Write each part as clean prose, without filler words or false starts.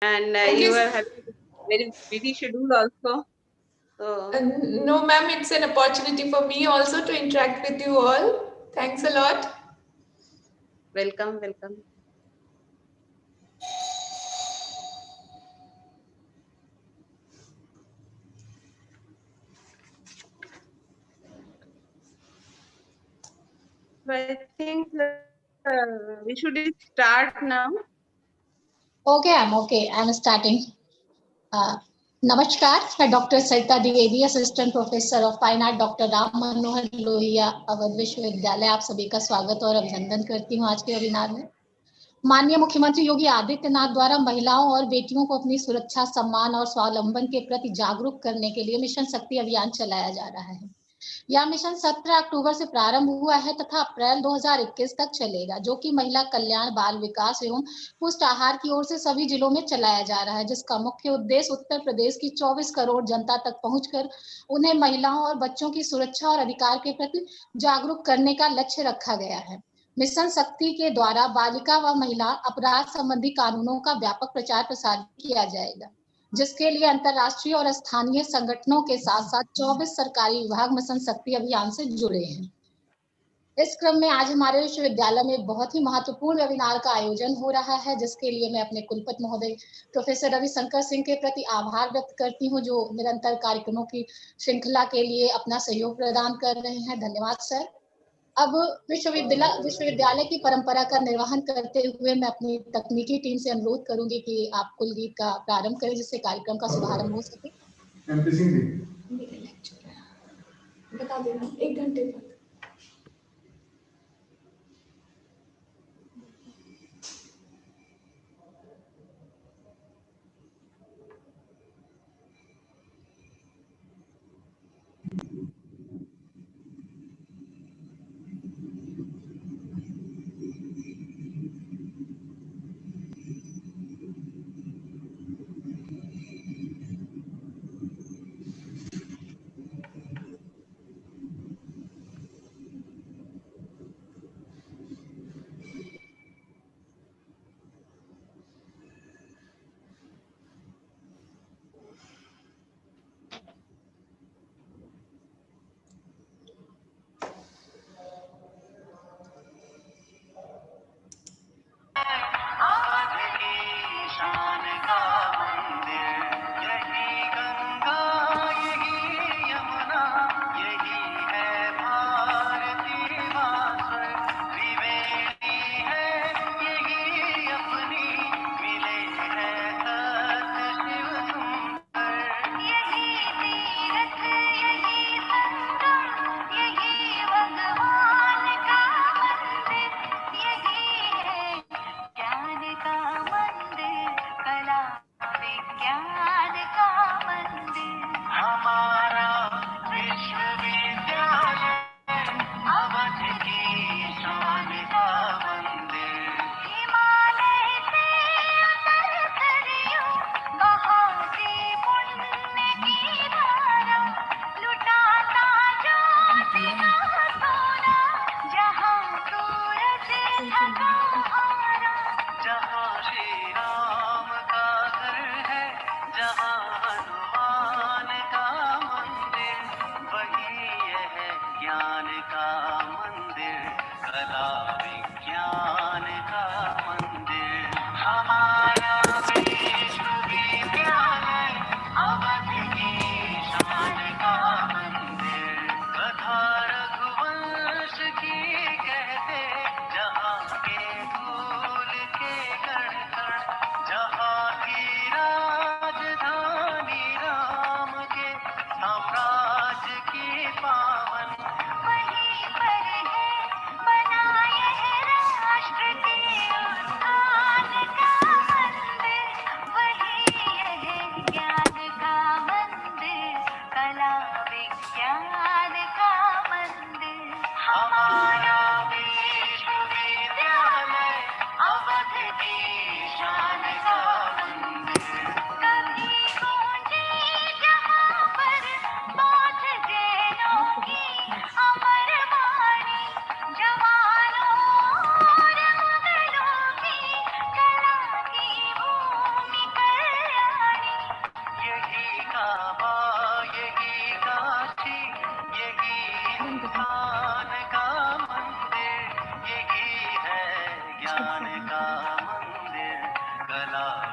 And Thank you you. are having a very busy schedule also. So No, ma'am, it's an opportunity for me also to interact with you all. Thanks a lot. welcome, welcome. So I think we should start now. Okay, I'm starting. Uh, नमस्कार, मैं doctor Sarita Dwivedi, assistant professor of fine art, doctor Ram Manohar Lohia, Awadh विश्वविद्यालय। आप सभी का स्वागत और अभिनंदन करती हूँ आज के वेबिनार में। माननीय मुख्यमंत्री योगी आदित्यनाथ द्वारा महिलाओं और बेटियों को अपनी सुरक्षा, सम्मान और स्वावलंबन के प्रति जागरूक करने के लिए मिशन शक्ति अभियान चलाया जा रहा है। यह मिशन 17 अक्टूबर से प्रारंभ हुआ है तथा अप्रैल 2021 तक चलेगा, जो कि महिला कल्याण, बाल विकास एवं पुष्ट आहार की ओर से सभी जिलों में चलाया जा रहा है, जिसका मुख्य उद्देश्य उत्तर प्रदेश की 24 करोड़ जनता तक पहुंचकर उन्हें महिलाओं और बच्चों की सुरक्षा और अधिकार के प्रति जागरूक करने का लक्ष्य रखा गया है। मिशन शक्ति के द्वारा बालिका व महिला अपराध संबंधी कानूनों का व्यापक प्रचार प्रसार किया जाएगा, जिसके लिए अंतर्राष्ट्रीय और स्थानीय संगठनों के साथ साथ 24 सरकारी विभाग मिशन शक्ति अभियान से जुड़े हैं। इस क्रम में आज हमारे विश्वविद्यालय में बहुत ही महत्वपूर्ण वेबिनार का आयोजन हो रहा है, जिसके लिए मैं अपने कुलपति महोदय प्रोफेसर रविशंकर सिंह के प्रति आभार व्यक्त करती हूँ, जो निरंतर कार्यक्रमों की श्रृंखला के लिए अपना सहयोग प्रदान कर रहे हैं। धन्यवाद सर। अब विश्वविद्यालय की परंपरा का निर्वहन करते हुए मैं अपनी तकनीकी टीम से अनुरोध करूंगी कि आप कुल गीत का प्रारंभ करें, जिससे कार्यक्रम का शुभारंभ हो सके। बता देना 1 घंटे बाद।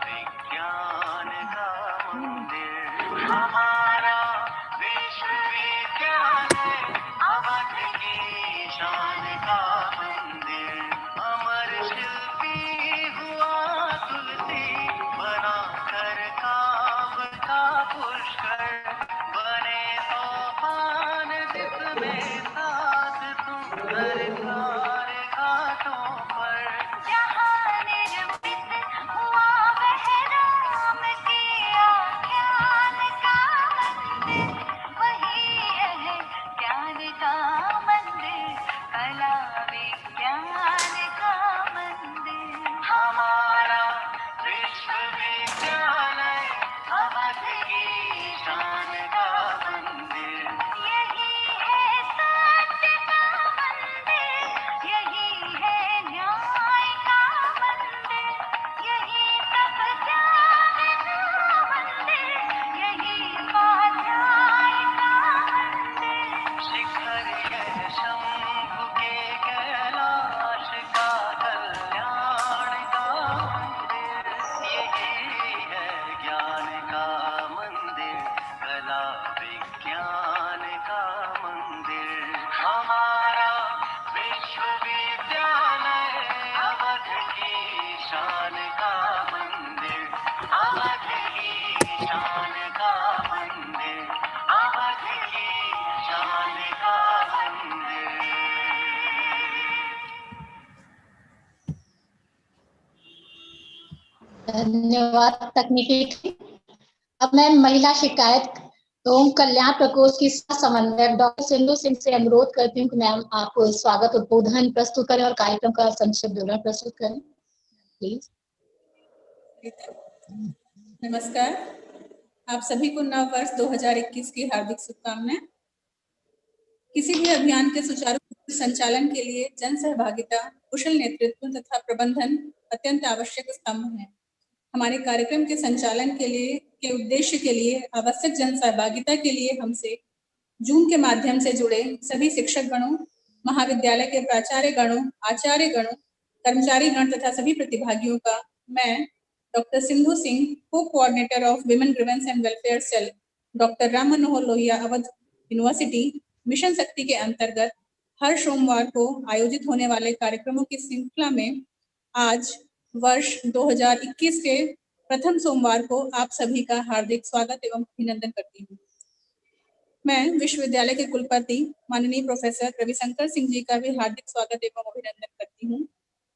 विज्ञान का मंदिर, हमारा विश्वविद्यालय, अवध की शान का मंदिर। अमर शिल्पी हुआ तुलसी, बना कर काव्य का पुष्कर, बने तूफान जिसमें साथ तुम सरकार घाटों पर। जहाँ निर्मित हुआ वह राम की आख्यान का मंदिर, वही है ज्ञान का मंदिर, कला विज्ञान का मंदिर। हमारा विश्वविद्यालय, अवध की शान का मंदिर। यही है सत्य का मंदिर, यही है न्याय का मंदिर, यही सब ज्ञान का मंदिर, यही स्वाध्याय का मंदिर। शिखर यह शंभु के कैलाश का कल्याण का मंदिर, यही है ज्ञान का मंदिर, कला विज्ञान का मंदिर। हमारा विश्वविद्यालय, अवध की शान का मंदिर, अवध की शान का मंदिर, अवध की शान का मंदिर। धन्यवाद तकनीकी। अब मैं महिला शिकायत एवं कल्याण प्रकोष्ठ की समन्वयक डॉक्टर सिंधु सिंह से अनुरोध करती हूँ कि मैम आप स्वागत उद्बोधन प्रस्तुत करें और कार्यक्रम का संक्षिप्त विवरण प्रस्तुत करें प्लीज। नमस्कार, आप सभी को नव वर्ष 2021 की हार्दिक शुभकामनाएं। किसी भी अभियान के सुचारू संचालन के लिए जन सहभागिता, कुशल नेतृत्व तथा प्रबंधन अत्यंत आवश्यक स्तंभ है। हमारे कार्यक्रम के संचालन के उद्देश्य के लिए आवश्यक जन सहभागिता के लिए हमसे जूम के माध्यम से जुड़े सभी शिक्षक गणों, महाविद्यालय के प्राचार्य गणों, आचार्य गणों, कर्मचारी गण तथा सभी प्रतिभागियों का मैं doctor Sindhu Singh, co coordinator of women grievance and welfare cell, doctor Ram Manohar Lohia, Awadh university, mission Shakti के अंतर्गत हर सोमवार को आयोजित होने वाले कार्यक्रमों की श्रृंखला में आज वर्ष 2021 के प्रथम सोमवार को आप सभी का हार्दिक स्वागत एवं अभिनंदन करती हूँ। मैं विश्वविद्यालय के कुलपति माननीय प्रोफेसर रविशंकर सिंह जी का भी हार्दिक स्वागत एवं अभिनंदन करती हूँ।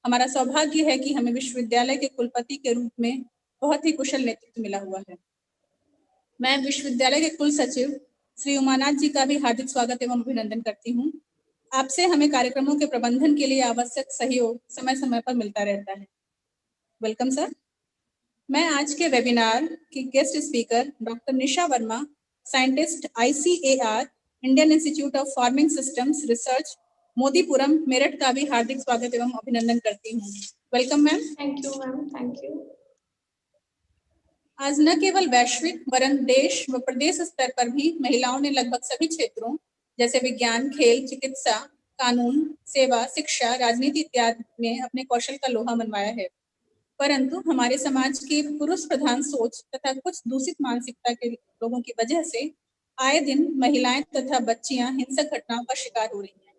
हमारा सौभाग्य है कि हमें विश्वविद्यालय के कुलपति के रूप में बहुत ही कुशल नेतृत्व मिला हुआ है। मैं विश्वविद्यालय के कुल सचिव श्री उमानाथ जी का भी हार्दिक स्वागत एवं अभिनंदन करती हूँ। आपसे हमें कार्यक्रमों के प्रबंधन के लिए आवश्यक सहयोग समय समय पर मिलता रहता है। Welcome sir. मैं आज के वेबिनार की guest speaker doctor Nisha Verma, scientist ICAR, Indian institute of farming systems research, Modipuram, Meerut का भी हार्दिक स्वागत एवं अभिनंदन करती हूँ। Welcome ma'am. Thank you ma'am, thank you. आज न केवल वैश्विक वरन देश व प्रदेश स्तर पर भी महिलाओं ने लगभग सभी क्षेत्रों जैसे विज्ञान, खेल, चिकित्सा, कानून, सेवा, शिक्षा, राजनीति इत्यादि में अपने कौशल का लोहा मनवाया है। परंतु हमारे समाज की पुरुष प्रधान सोच तथा कुछ दूषित मानसिकता के लोगों की वजह से आए दिन महिलाएं तथा बच्चियां हिंसक घटनाओं का शिकार हो रही हैं।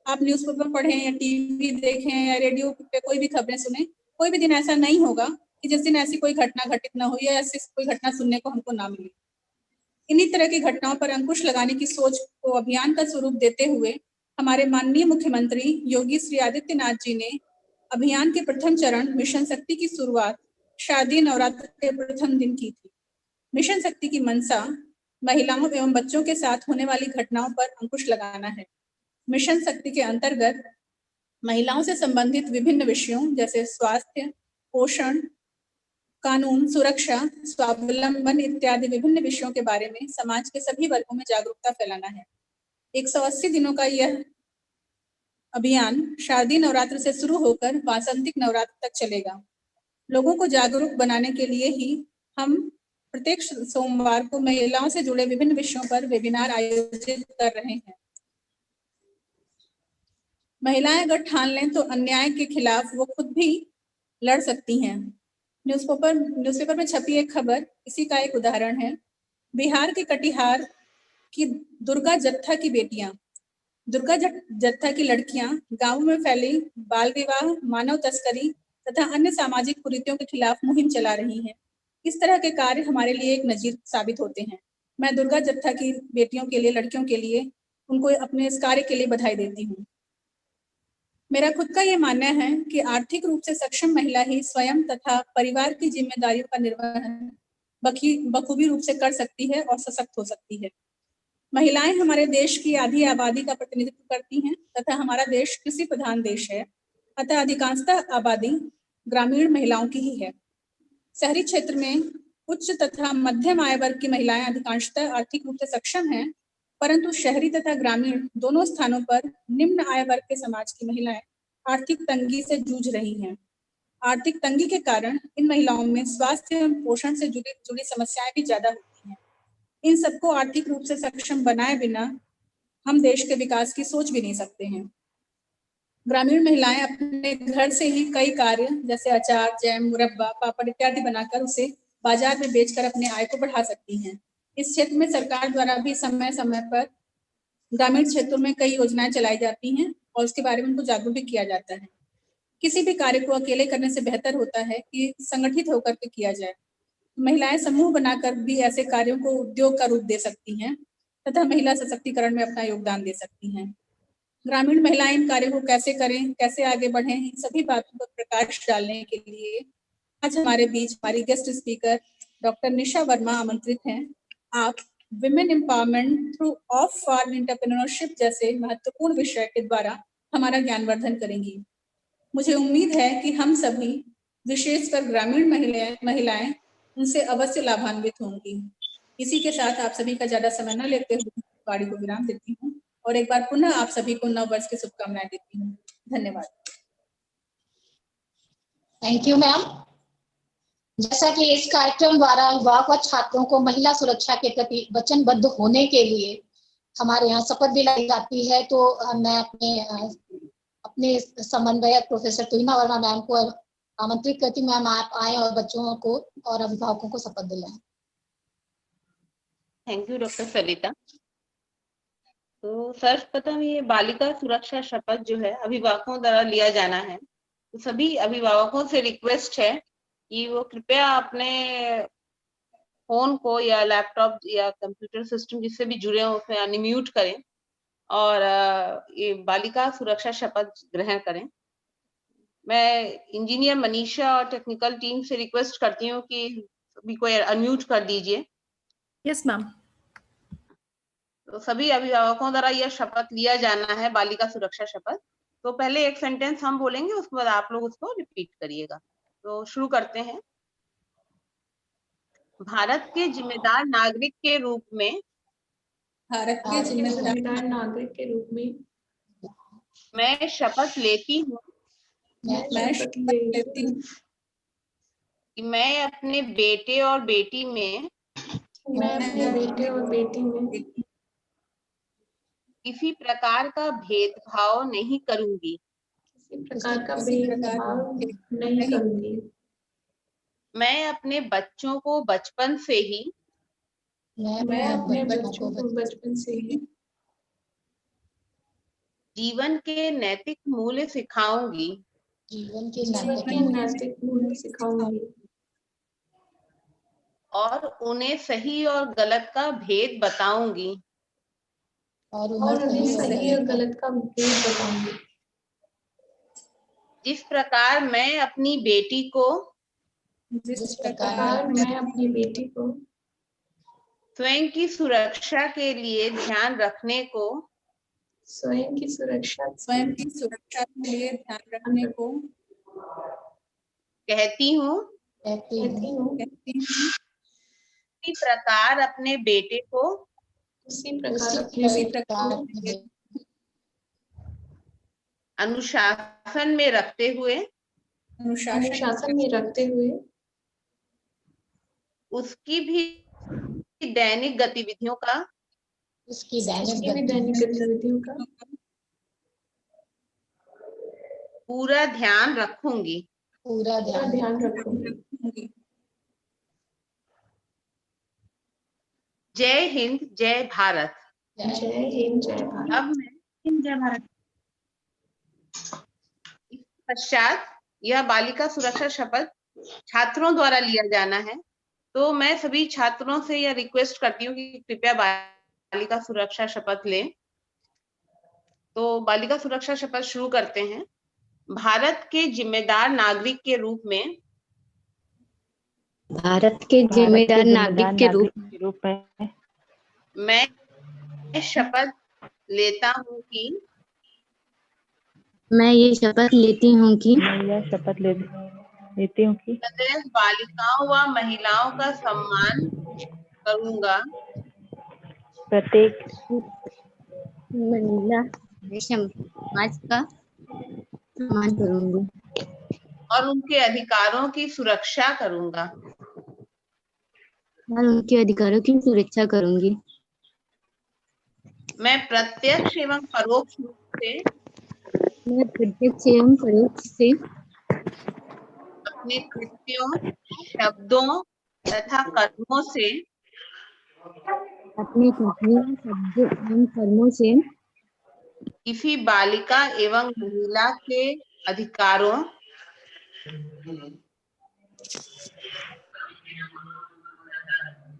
आप न्यूज़पेपर पढ़ें या टीवी देखें या रेडियो पे कोई भी खबरें सुने, कोई भी दिन ऐसा नहीं होगा कि जिस दिन ऐसी कोई घटना घटित न हो या ऐसी कोई घटना सुनने को हमको ना मिले। इन्हीं तरह की घटनाओं पर अंकुश लगाने की सोच को अभियान का स्वरूप देते हुए हमारे माननीय मुख्यमंत्री योगी श्री आदित्यनाथ जी ने अभियान के प्रथम चरण मिशन शक्ति की शुरुआत शारदीय नवरात्र के प्रथम दिन की थी। मिशन शक्ति की मंशा महिलाओं एवं बच्चों के साथ होने वाली घटनाओं पर अंकुश लगाना है। मिशन शक्ति के अंतर्गत महिलाओं से संबंधित विभिन्न विषयों जैसे स्वास्थ्य, पोषण, कानून, सुरक्षा, स्वावलंबन इत्यादि विभिन्न विषयों के बारे में समाज के सभी वर्गों में जागरूकता फैलाना है। 180 दिनों का यह अभियान शारदीय नवरात्र से शुरू होकर वासंतिक नवरात्र तक चलेगा। लोगों को जागरूक बनाने के लिए ही हम प्रत्येक सोमवार को महिलाओं से जुड़े विभिन्न विषयों पर वेबिनार आयोजित कर रहे हैं। महिलाएं अगर ठान लें तो अन्याय के खिलाफ वो खुद भी लड़ सकती हैं। न्यूज़पेपर में छपी एक खबर इसी का एक उदाहरण है। बिहार के कटिहार की दुर्गा जत्था की लड़कियां गांव में फैली बाल विवाह, मानव तस्करी तथा अन्य सामाजिक कुरीतियों के खिलाफ मुहिम चला रही हैं। इस तरह के कार्य हमारे लिए एक नजीर साबित होते हैं। मैं दुर्गा जत्था की बेटियों के लिए, लड़कियों के लिए, उनको अपने इस कार्य के लिए बधाई देती हूँ। मेरा खुद का ये मानना है कि आर्थिक रूप से सक्षम महिला ही स्वयं तथा परिवार की जिम्मेदारियों का निर्वहन बखूबी रूप से कर सकती है और सशक्त हो सकती है। महिलाएं हमारे देश की आधी आबादी का प्रतिनिधित्व करती हैं तथा हमारा देश कृषि प्रधान देश है, अतः अधिकांशतः आबादी ग्रामीण महिलाओं की ही है। शहरी क्षेत्र में उच्च तथा मध्यम आय वर्ग की महिलाएं अधिकांशतः आर्थिक रूप से सक्षम हैं, परंतु शहरी तथा ग्रामीण दोनों स्थानों पर निम्न आय वर्ग के समाज की महिलाएं आर्थिक तंगी से जूझ रही हैं। आर्थिक तंगी के कारण इन महिलाओं में स्वास्थ्य एवं पोषण से जुड़ी समस्याएं भी ज्यादा होती हैं। इन सबको आर्थिक रूप से सक्षम बनाए बिना हम देश के विकास की सोच भी नहीं सकते हैं। ग्रामीण महिलाएं अपने घर से ही कई कार्य जैसे अचार, जैम, मुरब्बा, पापड़ इत्यादि बनाकर उसे बाजार में बेचकर अपने आय को बढ़ा सकती हैं। इस क्षेत्र में सरकार द्वारा भी समय समय पर ग्रामीण क्षेत्रों में कई योजनाएं चलाई जाती हैं और उसके बारे में उनको जागरूक भी किया जाता है। किसी भी कार्य को अकेले करने से बेहतर होता है कि संगठित होकर के किया जाए। महिलाएं समूह बनाकर भी ऐसे कार्यों को उद्योग का रूप दे सकती हैं तथा महिला सशक्तिकरण में अपना योगदान दे सकती हैं। ग्रामीण महिलाएं इन कार्यों को कैसे करें, कैसे आगे बढ़ें, इन सभी बातों पर प्रकाश डालने के लिए आज हमारे बीच हमारी guest speaker doctor Nisha Verma आमंत्रित हैं। आप women empowerment through of farm entrepreneurship जैसे महत्वपूर्ण विषय के द्वारा हमारा ज्ञानवर्धन करेंगी। मुझे उम्मीद है कि हम सभी, विशेषकर ग्रामीण महिलाएं उनसे अवश्य लाभान्वित होंगी। इसी के साथ आप सभी का ज्यादा समय न लेते हुए वाणी को विराम देती हूँ और एक बार पुनः आप सभी को नव वर्ष की शुभकामनाएं देती हूँ। धन्यवाद। Thank you ma'am. जैसा कि इस कार्यक्रम द्वारा युवाओं व छात्रों को महिला सुरक्षा के प्रति वचनबद्ध होने के लिए हमारे यहाँ शपथ दिलाई जाती है, तो मैं अपने समन्वयक प्रोफेसर तुहिमा वर्मा मैम को आमंत्रित करती हूँ। मैम आप आए और बच्चों को और अभिभावकों को शपथ दिलाएं। थैंक यू डॉक्टर सरिता। तो सर्वप्रथम ये बालिका सुरक्षा शपथ जो है अभिभावकों द्वारा लिया जाना है। तो सभी अभिभावकों से रिक्वेस्ट है कि वो कृपया अपने फोन को या लैपटॉप या कंप्यूटर सिस्टम जिससे भी जुड़े हो उसमें अनम्यूट करें और ये बालिका सुरक्षा शपथ ग्रहण करें। मैं इंजीनियर मनीषा और टेक्निकल टीम से रिक्वेस्ट करती हूँ कि सभी को अनम्यूट कर दीजिए। Yes ma'am. तो सभी अभिभावकों द्वारा यह शपथ लिया जाना है, बालिका सुरक्षा शपथ। तो पहले एक सेंटेंस हम बोलेंगे, उसके बाद आप लोग उसको रिपीट करिएगा। तो शुरू करते हैं। भारत के जिम्मेदार नागरिक के रूप में, भारत के जिम्मेदार नागरिक के रूप में मैं शपथ लेती हूँ मैं शपथ लेती हूँ कि मैं अपने बेटे और बेटी में किसी प्रकार का भेदभाव नहीं करूंगी। मैं अपने बच्चों को बचपन से ही जीवन के नैतिक मूल्य सिखाऊंगी। और उन्हें सही और गलत का भेद बताऊंगी। जिस प्रकार मैं अपनी बेटी को स्वयं की सुरक्षा के लिए ध्यान रखने को कहती हूँ, उसी प्रकार अपने बेटे को अनुशासन में रखते हुए उसकी भी दैनिक गतिविधियों का पूरा ध्यान रखूंगी। होंगी। जय हिंद जय भारत। जय हिंद जय भारत। अब मैं जय भारत। इस पश्चात यह बालिका सुरक्षा शपथ छात्रों द्वारा लिया जाना है। तो मैं सभी छात्रों से यह रिक्वेस्ट करती हूँ कि कृपया बालिका सुरक्षा शपथ लें। तो बालिका सुरक्षा शपथ शुरू करते हैं। भारत के जिम्मेदार नागरिक के रूप में, भारत के जिम्मेदार नागरिक के रूप में मैं शपथ लेता हूँ कि मैं ये शपथ लेती हूँ कि सदैव बालिकाओं व महिलाओं का सम्मान करूंगा, प्रत्येक महिला समाज का सम्मान करूंगी और उनके अधिकारों की सुरक्षा करूंगा। और उनके अधिकारों की सुरक्षा करूंगी। मैं प्रत्यक्ष एवं परोक्ष रूप से अपने कृत्यों, शब्दों तथा कर्मों से अपने शब्दों एवं कर्मों से किसी बालिका एवं महिला के अधिकारों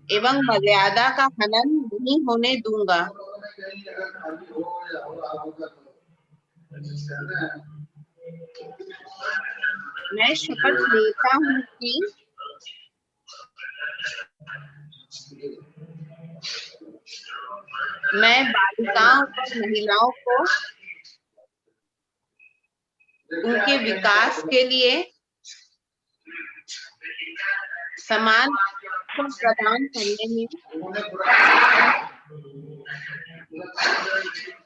एवं मर्यादा का हनन नहीं होने दूंगा। मैं शपथ लेता हूँ कि मैं बालिकाओं और महिलाओं को उनके विकास के लिए समान अवसर प्रदान करने में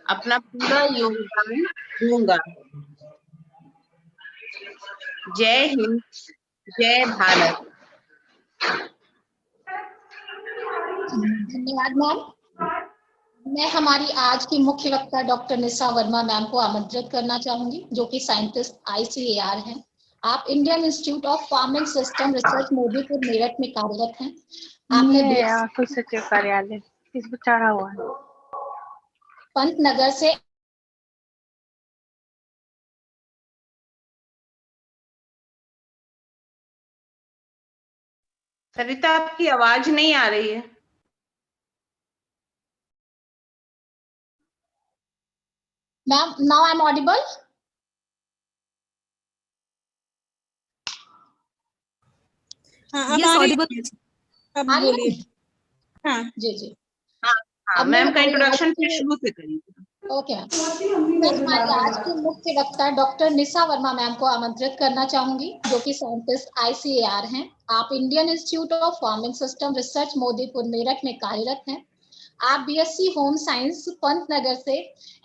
अपना पूरा योगदान दूंगा। जय हिंद जय भारत। धन्यवाद मैम। मैं हमारी आज की मुख्य वक्ता डॉक्टर निशा वर्मा मैम को आमंत्रित करना चाहूंगी, जो कि साइंटिस्ट ICAR हैं। आप Indian institute of farming system research Modipur Meerut में कार्यरत हैं। आपने कुल सचिव कार्यालय इस पर चढ़ा हुआ है। पंतनगर से सरिता, आपकी आवाज नहीं आ रही है। Ma'am, now I am audible? हाँ, Yes, अब audible. अब बोलिए। हाँ जी जी। हाँ, मैम का इंट्रोडक्शन फिर शुरू से करिए। Okay ma'am. मैं हमारी आज की मुख्य वक्ता डॉक्टर निशा वर्मा मैम को आमंत्रित करना चाहूंगी, जो कि साइंटिस्ट ICAR हैं। आप Indian institute of farming system research Modipur Meerut में कार्यरत हैं। आप BSc होम साइंस पंतनगर से,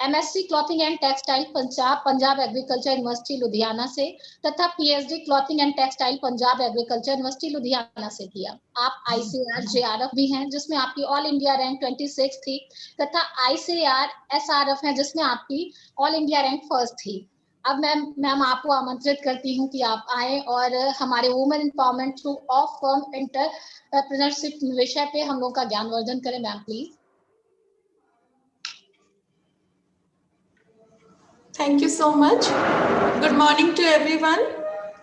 MSc clothing and textile Punjab agriculture university Ludhiana से तथा PhD clothing and textile Punjab agriculture university Ludhiana से किया। आप ICAR JRF भी हैं, जिसमें आपकी ऑल इंडिया रैंक 26 थी, तथा ICAR SRF है, जिसमें आपकी ऑल इंडिया रैंक 1 थी। अब मैम आपको आमंत्रित करती हूँ कि आप आए और हमारे women empowerment through of firm entrepreneurship विषय पे हम लोग का ज्ञानवर्धन करें। Ma'am please. Thank you so much. Good morning to everyone.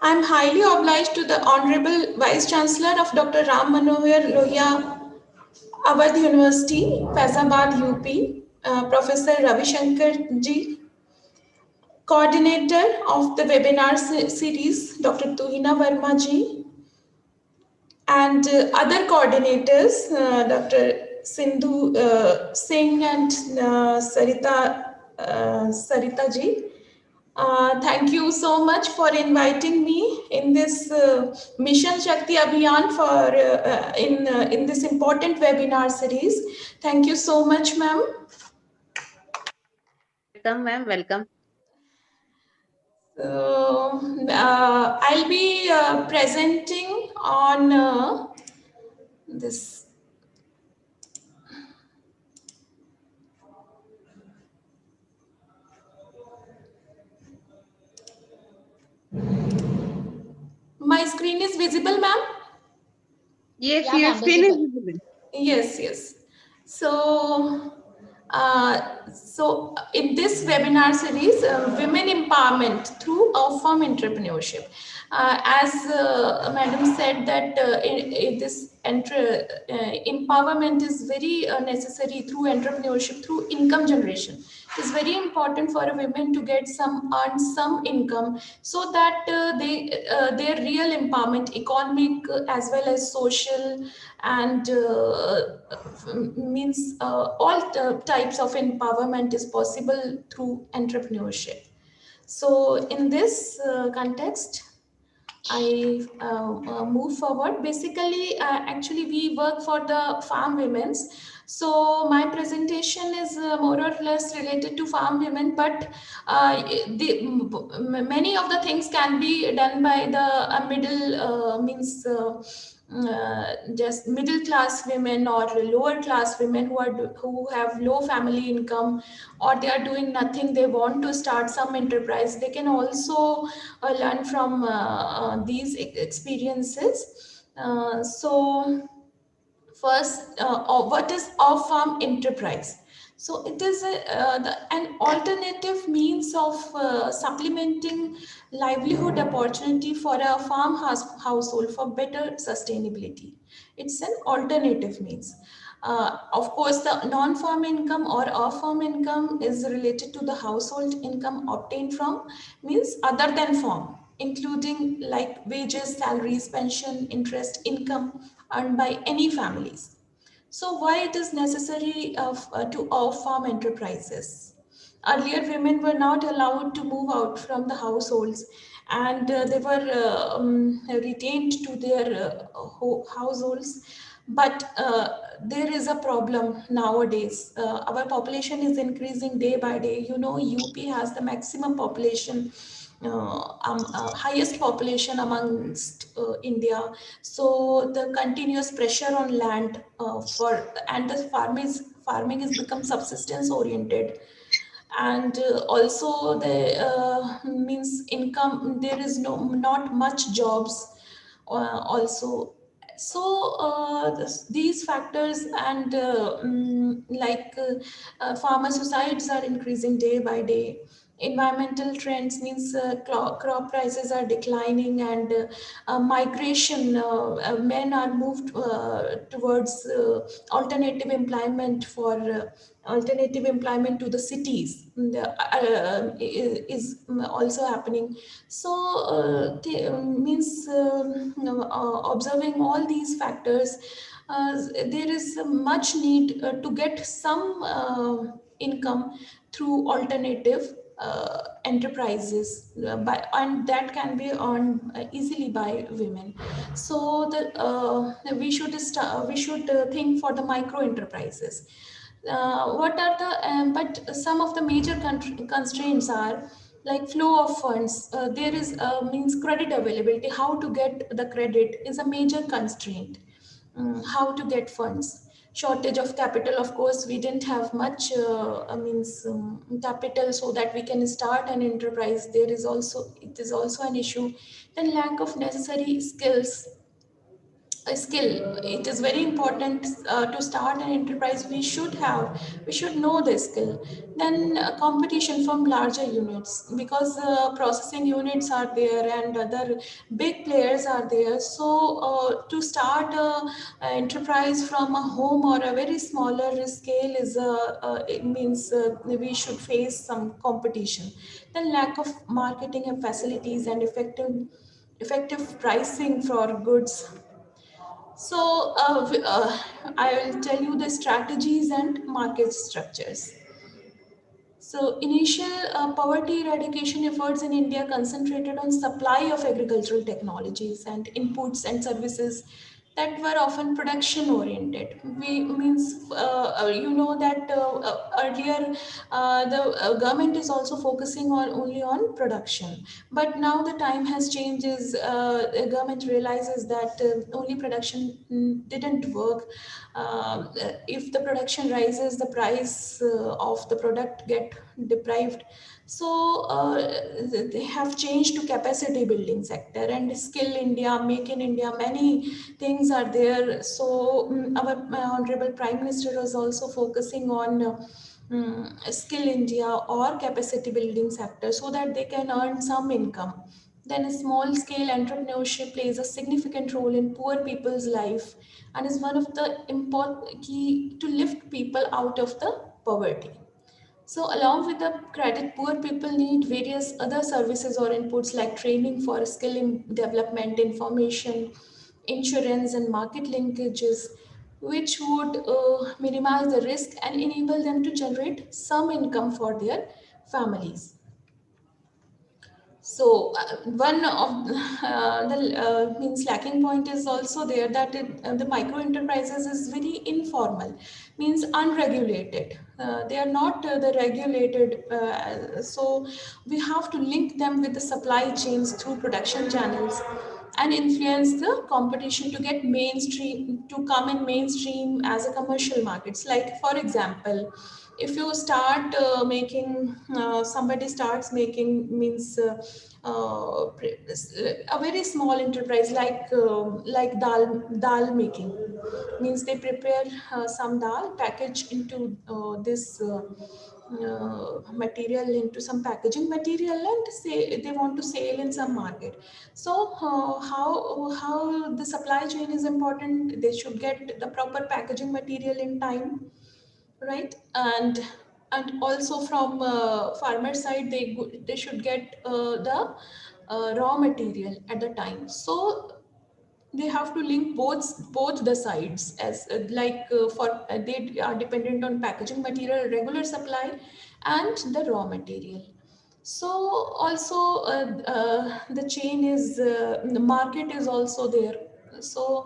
I am highly obliged to the Honorable Vice Chancellor of Dr. Rammanohar Lohia, Avadh University, Faizabad, UP, Professor Ravi Shankar ji, Coordinator of the webinar series, Dr. Tuhina Verma ji, and other coordinators, Dr. Sindhu Singh and Sarita ji. Thank you so much for inviting me in this Mission Shakti Abhiyan in this important webinar series. Thank you so much, ma'am. Welcome, ma'am. Welcome. So, I'll be presenting on this. My screen is visible, ma'am? Yes, Yeah, your ma'am, screen is visible. visible. Yes, yes. So, so in this webinar series, women empowerment through firm entrepreneurship. As Madam said that in this empowerment is very necessary through entrepreneurship, through income generation. It is very important for a women to get earn some income so that their real empowerment, economic as well as social, and means all types of empowerment is possible through entrepreneurship. So in this context, I move forward. Basically, actually, we work for the farm women's. So my presentation is more or less related to farm women, but many of the things can be done by the middle means. Just middle class women or lower class women who have low family income, or they are doing nothing, they want to start some enterprise, they can also learn from these experiences. So first, what is off-farm enterprise? So it is an alternative means of supplementing livelihood opportunity for a household for better sustainability. It's an alternative means. Of course, the non-farm income or off-farm income is related to the household income obtained from means other than farm, including like wages, salaries, pension, interest, income earned by any families. So why it is necessary to off-farm enterprises? Earlier, women were not allowed to move out from the households, and they were retained to their households. But there is a problem nowadays. Our population is increasing day by day. You know, UP has the maximum population, highest population amongst India. So the continuous pressure on land and the farming is become subsistence oriented, and also the means income, there is not much jobs also. So these factors and farmer suicides are increasing day by day. Environmental trends means crop prices are declining, and migration, men are moved towards alternative employment for alternative employment to the cities, is also happening. So means observing all these factors, there is much need to get some income through alternative enterprises, and that can be earned easily by women. So we should think for the micro enterprises. What are the but some of the major constraints are like flow of funds. There is means credit availability. How to get the credit is a major constraint. How to get funds? Shortage of capital. Of course, we didn't have much means capital so that we can start an enterprise. It is also an issue. Then lack of necessary skills, a skill. It is very important to start an enterprise. We should know the skill. Then competition from larger units, because processing units are there and other big players are there. So to start a enterprise from a home or a very smaller scale is it means we should face some competition. Then lack of marketing and facilities and effective pricing for goods. So I will tell you the strategies and market structures. So initial poverty eradication efforts in India concentrated on supply of agricultural technologies and inputs and services that were often production oriented. We means you know that earlier the government is also focusing on only on production, but now the time has changed. The government realizes that only production didn't work. If the production rises, the price of the product get deprived. So they have changed to capacity building sector and Skill India, Make in India, many things are there. So our Honorable Prime Minister was also focusing on Skill India or capacity building sector so that they can earn some income. Then small scale entrepreneurship plays a significant role in poor people's life and is one of the important key to lift people out of the poverty. So along with the credit, poor people need various other services or inputs like training for skill development, information, insurance and market linkages, which would minimize the risk and enable them to generate some income for their families. So one of the means lacking point is also there that the micro enterprises is very informal, means unregulated. They are not the regulated. So we have to link them with the supply chains through production channels and influence the competition to get mainstream to come in mainstream as a commercial markets. Like for example, if you start making somebody starts making means a very small enterprise like dal making, means they prepare some dal package into this material into some packaging material and say they want to sell in some market. So how the supply chain is important. They should get the proper packaging material in time, right? And also from farmer side they should get the raw material at the time. So they have to link both the sides as for they are dependent on packaging material regular supply and the raw material. So also the chain is the market is also there, so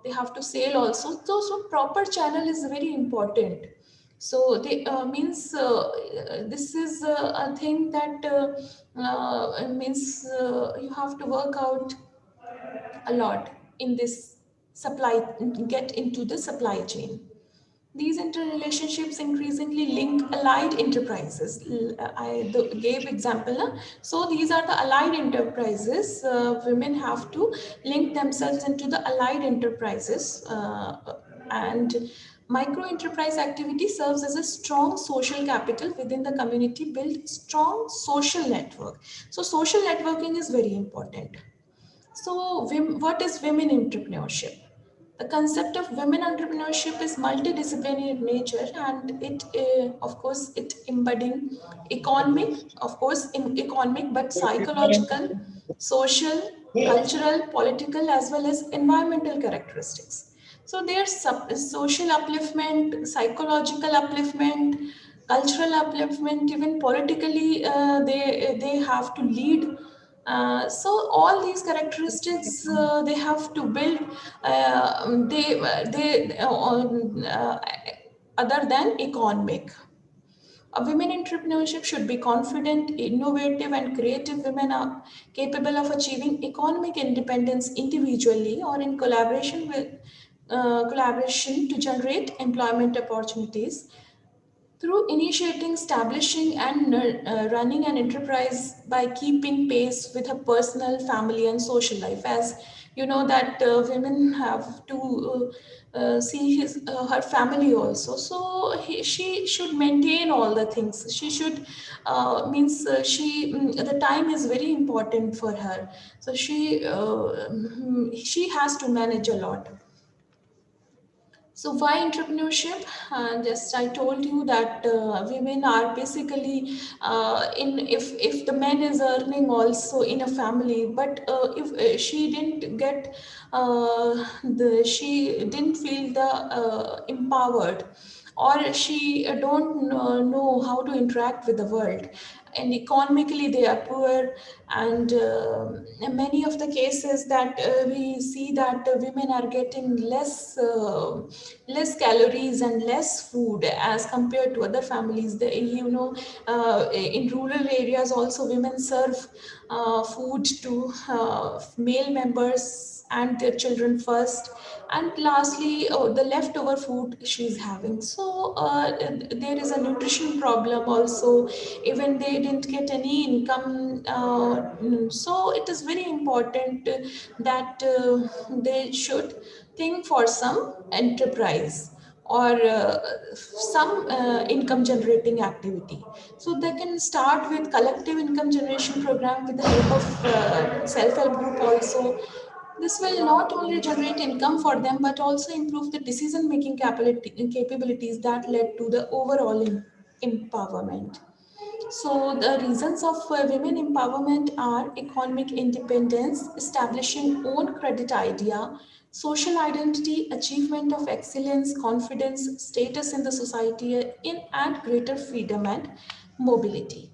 they have to sell also. So proper channel is very important. So they means this is a thing that means you have to work out a lot in this supply, get into the supply chain. These interrelationships increasingly link allied enterprises. Gave example. So these are the allied enterprises. Women have to link themselves into the allied enterprises, and micro enterprise activity serves as a strong social capital within the community, build strong social network. So social networking is very important. So, what is women entrepreneurship? The concept of women entrepreneurship is multidisciplinary in nature, and it, of course, it embodying economic, of course, in economic, but psychological, social, cultural, political, as well as environmental characteristics. So, there's social upliftment, psychological upliftment, cultural upliftment, even politically, they have to lead. So all these characteristics they have to build. They other than economic. A women entrepreneurship should be confident, innovative, and creative. Women are capable of achieving economic independence individually or in collaboration to generate employment opportunities. Through initiating, establishing, and running an enterprise by keeping pace with her personal, family, and social life. As you know, that women have to see her family also. So she should maintain all the things. She should the time is very important for her. So she has to manage a lot. So why entrepreneurship? Just I told you that women are basically in if the man is earning also in a family, but if she didn't get she didn't feel the empowered, or she don't know how to interact with the world, and economically they are poor, and in many of the cases that we see that women are getting less calories and less food as compared to other families. In rural areas also women serve food to male members and their children first, and lastly the leftover food she's having. So there is a nutrition problem also, even they didn't get any income. So it is very important that they should think for some enterprise or some income generating activity. So they can start with collective income generation program with the help of self-help group also. This will not only generate income for them but also improve the decision making capabilities that led to the overall empowerment. So the reasons of women empowerment are economic independence, establishing own credit idea, social identity, achievement of excellence, confidence, status in the society, and greater freedom and mobility.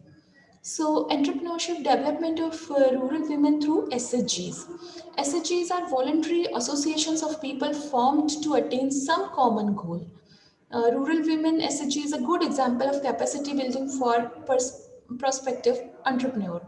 So entrepreneurship development of rural women through SHGs. SHGs are voluntary associations of people formed to attain some common goal. Rural Women SHG is a good example of capacity building for prospective entrepreneur.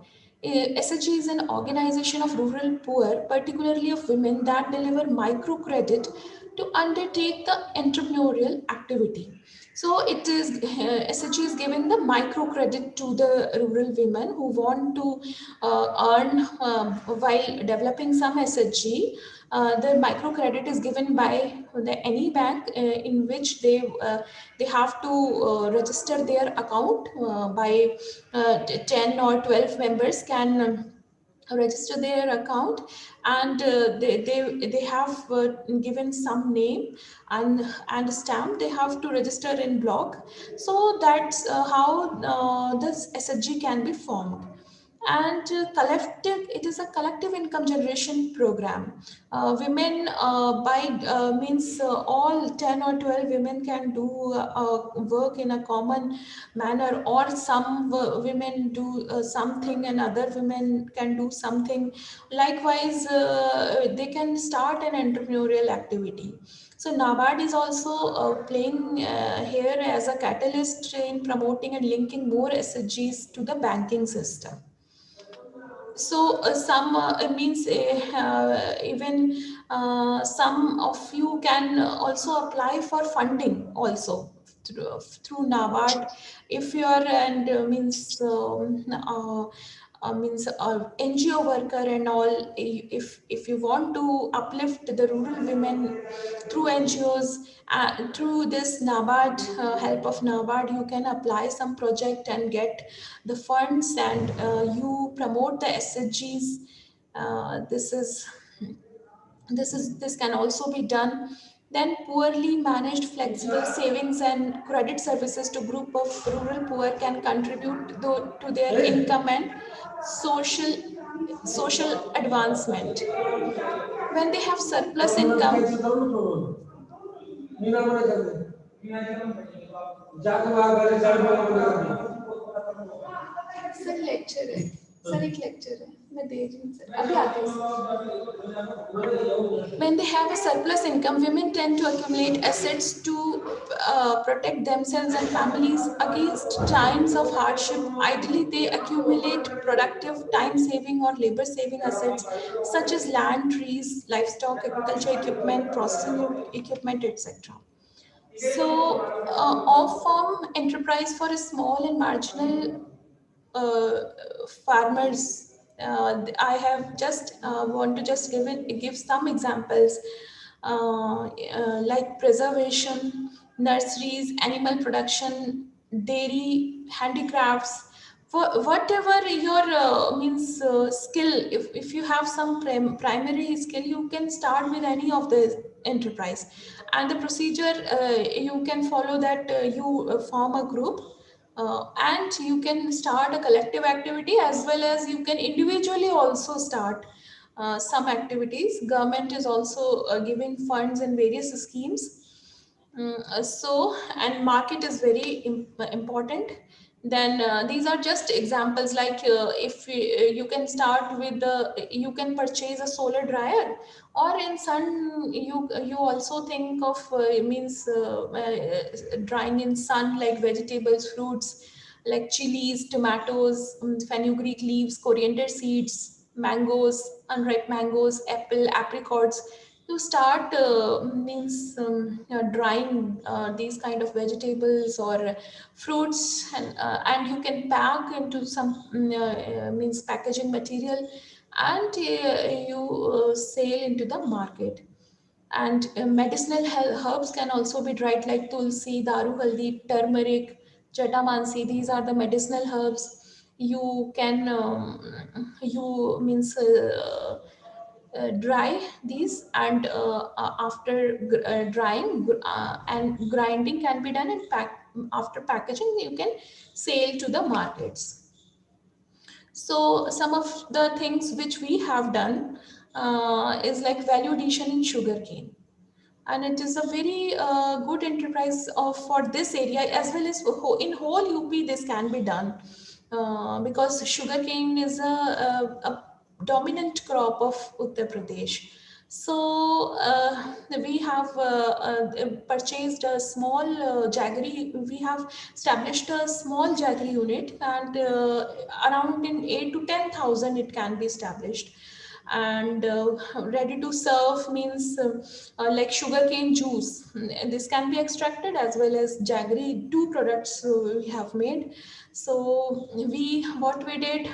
SHG is an organization of rural poor, particularly of women, that deliver microcredit to undertake the entrepreneurial activity. So it is SHG is giving the microcredit to the rural women who want to earn while developing some SHG. The microcredit is given by any bank in which they have to register their account by 10 or 12 members can register their account, and they have given some name and stamp they have to register in block. So that's how this SHG can be formed. And collective, it is a collective income generation program. Women by means all 10 or 12 women can do work in a common manner, or some women do something and other women can do something. Likewise they can start an entrepreneurial activity. So NABARD is also playing here as a catalyst in promoting and linking more SHGs to the banking system. So some means even some of you can also apply for funding also through NABARD if you are, and means NGO worker and all. If you want to uplift the rural women through NGOs, through this NABARD help of NABARD, you can apply some project and get the funds, and you promote the SHGs. This can also be done. Then poorly managed flexible savings and credit services to group of rural poor can contribute to their income and social advancement. When they have surplus income, sir lecture है, sir एक lecture है, मैं दे रही हूँ sir, अभी आते हैं। When they have a surplus income, women tend to accumulate assets to protect themselves and families against times of hardship. Ideally, they accumulate productive, time-saving or labor-saving assets such as land, trees, livestock, agriculture equipment, processing equipment, etc. So, off-farm enterprise for a small and marginal farmers. I have just want to just give some examples like preservation, nurseries, animal production, dairy, handicrafts. Whatever your skill, if you have some primary skill, you can start with any of the enterprise, and the procedure you can follow that. You form a group, and you can start a collective activity, as well as you can individually also start some activities. Government is also giving funds in various schemes. And market is very important. Then these are just examples, like if you can start with you can purchase a solar dryer, or in sun you also think of drying in sun, like vegetables, fruits like chilies, tomatoes, fenugreek leaves, coriander seeds, mangoes, unripe mangoes, apricots. You start drying these kind of vegetables or fruits, and you can pack into some packaging material, and you sell into the market. And medicinal herbs can also be dried, like tulsi, daru haldi, turmeric, jatamansi. These are the medicinal herbs. You can you means dry these, and after drying and grinding can be done, and after packaging you can sell to the markets. So some of the things which we have done is like value addition in sugarcane, and it is a very good enterprise for this area, as well as in whole UP this can be done, because sugarcane is a dominant crop of Uttar Pradesh. So we have purchased a small jaggery. We have established a small jaggery unit, and around in 8 to 10,000 it can be established. And ready to serve means like sugarcane juice. This can be extracted, as well as jaggery. Two products we have made. So what we did,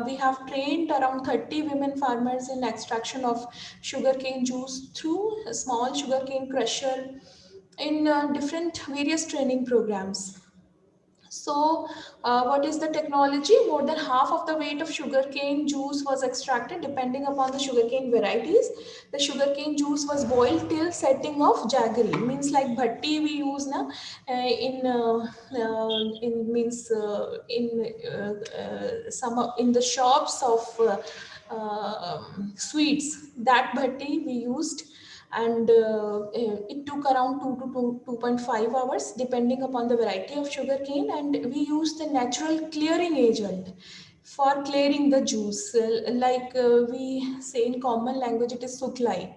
we have trained around 30 women farmers in extraction of sugarcane juice through a small sugarcane crusher in different various training programs. So, what is the technology? More than half of the weight of sugarcane juice was extracted, depending upon the sugarcane varieties. The sugarcane juice was boiled till setting of jaggery. Means like bhatti we use na in means in some in the shops of sweets. That bhatti we used, and it took around 2 to 2.5 hours, depending upon the variety of sugarcane. And we used the natural clearing agent for clearing the juice, like we say in common language, it is suklai.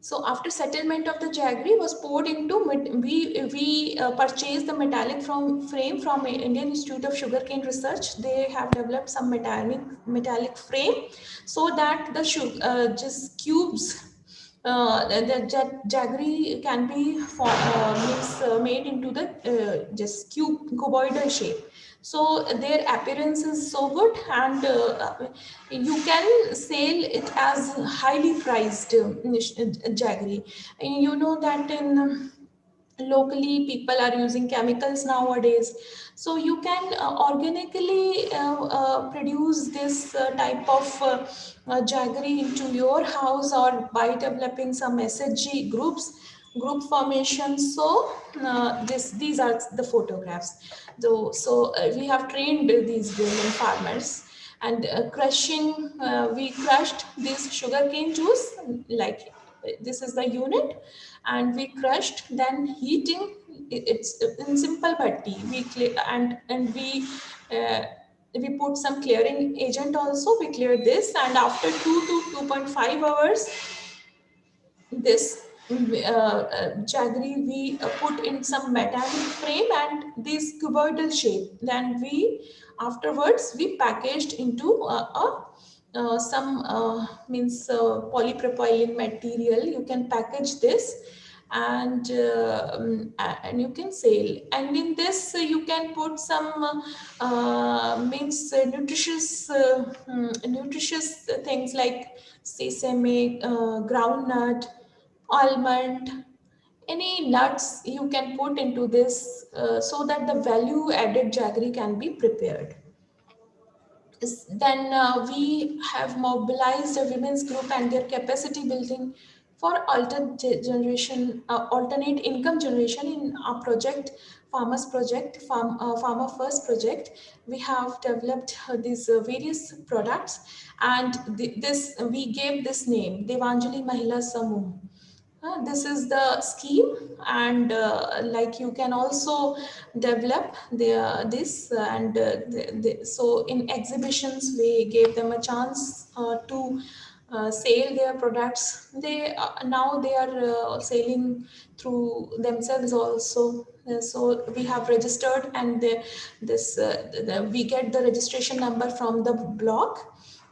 So after settlement of the jaggery was poured into, we purchased the metallic frame from Indian Institute of Sugarcane Research. They have developed some metallic frame, so that the just cubes, the jaggery can be made into the just cuboidal shape. So their appearance is so good, and you can sell it as highly priced jaggery. And you know that in locally people are using chemicals nowadays, so you can organically produce this type of jaggery into your house, or by developing some SHG group formations. So these are the photographs. So we have trained these women farmers, and we crushed this sugarcane juice, like this is the unit, and we crushed, then heating. It's in simple bhatti. And uh, we put some clearing agent also. We cleared this, and after 2 to 2.5 hours, this jaggery we put in some metallic frame and this cuboidal shape. Then afterwards we packaged into some polypropylene material. You can package this, and you can sell. And in this you can put some nutritious things like sesame, groundnut, almond, any nuts you can put into this, so that the value added jaggery can be prepared. Then we have mobilized a women's group and their capacity building for alternate income generation in our project, Farmer First project. We have developed these various products, and this we gave this name, Devanjali Mahila Samoh. This is the scheme, and like you can also develop this, and so in exhibitions we gave them a chance to sell their products. They now they are selling through themselves also. So we have registered, and we get the registration number from the blog,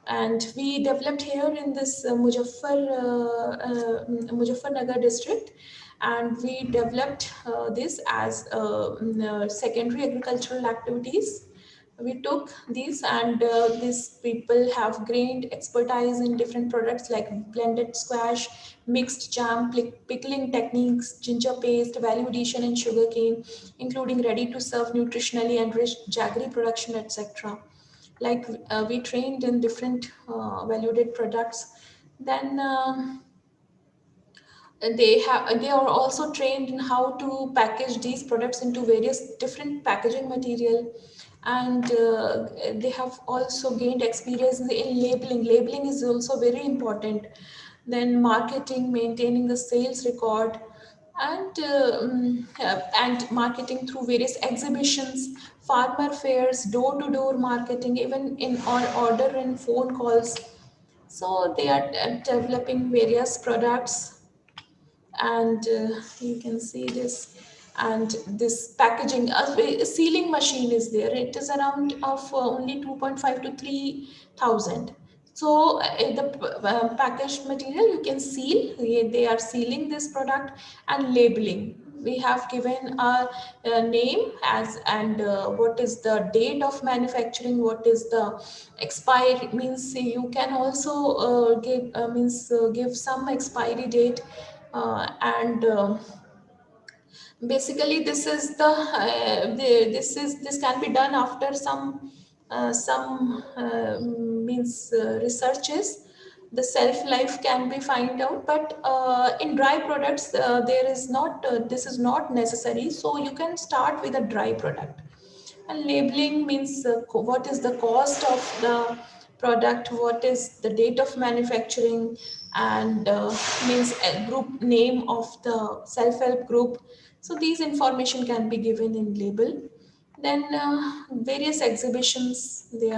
and we developed here in this Muzaffarnagar district, and we developed this as secondary agricultural activities. We took these, and these people have gained expertise in different products like blended squash, mixed jam, pickling techniques, ginger paste, value addition in sugarcane, including ready to serve nutritionally enriched jaggery production, etc. Like we trained in different valued products. Then they are also trained in how to package these products into various different packaging material, and they have also gained experience in labeling. Labeling is also very important. Then marketing, maintaining the sales record, and marketing through various exhibitions, farmer fairs, door to door marketing, even in on order and phone calls. So they are developing various products, and you can see this, and this packaging a sealing machine is there. It is around of only 2.5 to 3,000. So the packaged material you can seal. They are sealing this product, and labeling. We have given a name as, and what is the date of manufacturing, what is the expiry, means you can also give some expiry date, and basically this is this can be done after some means researches. The shelf life can be find out, but in dry products there is not this is not necessary, so you can start with a dry product. And labeling means what is the cost of the product, what is the date of manufacturing, and means a group name of the self-help group. So these information can be given in label. Then various exhibitions, they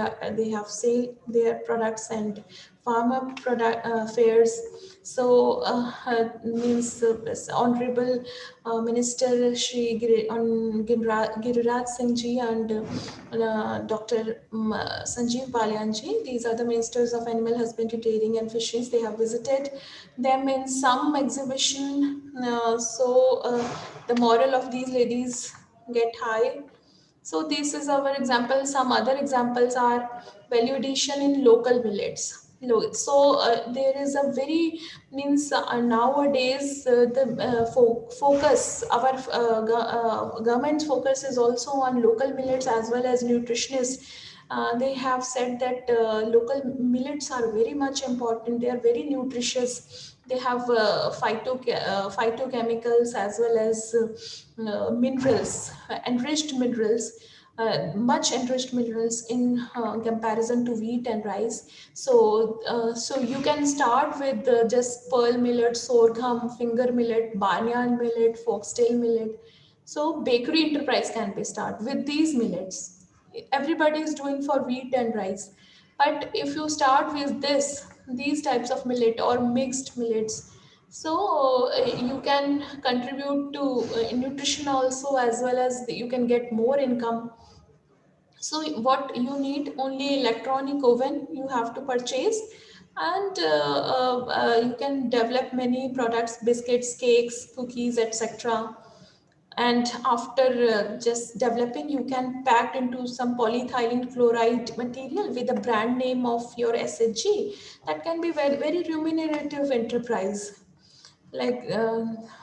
have sale their products, and farmer product fairs. So means Honorable Minister Shri Giriraj Singh Ji and Dr. Sanjeev Balyan Ji, these are the ministers of animal husbandry, dairying and fisheries. They have visited them in some exhibition. The moral of these ladies get high. So this is our example. Some other examples are value addition in local millets. So there is a very means nowadays the focus, our government's focus is also on local millets as well as nutritionists. They have said that local millets are very much important. They are very nutritious. They have phytochemicals as well as minerals, enriched minerals, much enriched minerals in comparison to wheat and rice. So you can start with just pearl millet, sorghum, finger millet, barnyard millet, foxtail millet. So bakery enterprise can be start with these millets. Everybody is doing for wheat and rice, but if you start with these types of millet or mixed millets, so you can contribute to nutrition also, as well as you can get more income. So what you need, only electronic oven you have to purchase, and you can develop many products, biscuits, cakes, cookies, etc. And after just developing, you can pack into some polyethylene chloride material with the brand name of your SHG. That can be very, very remunerative enterprise. Like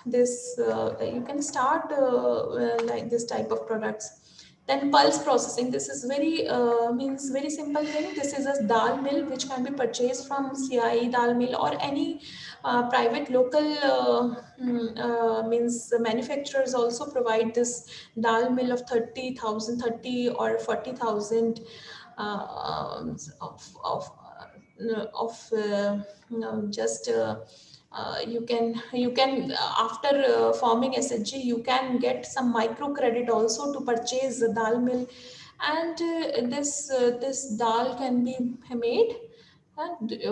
this you can start like this type of products. Then pulse processing, this is very means very simple thing. This is a dal mill which can be purchased from CI dal mill or any private local means manufacturers also provide this dal mill of 30,000, 30 or 40,000 of just You can after forming SHG, you can get some micro credit also to purchase the dal mill, and this dal can be made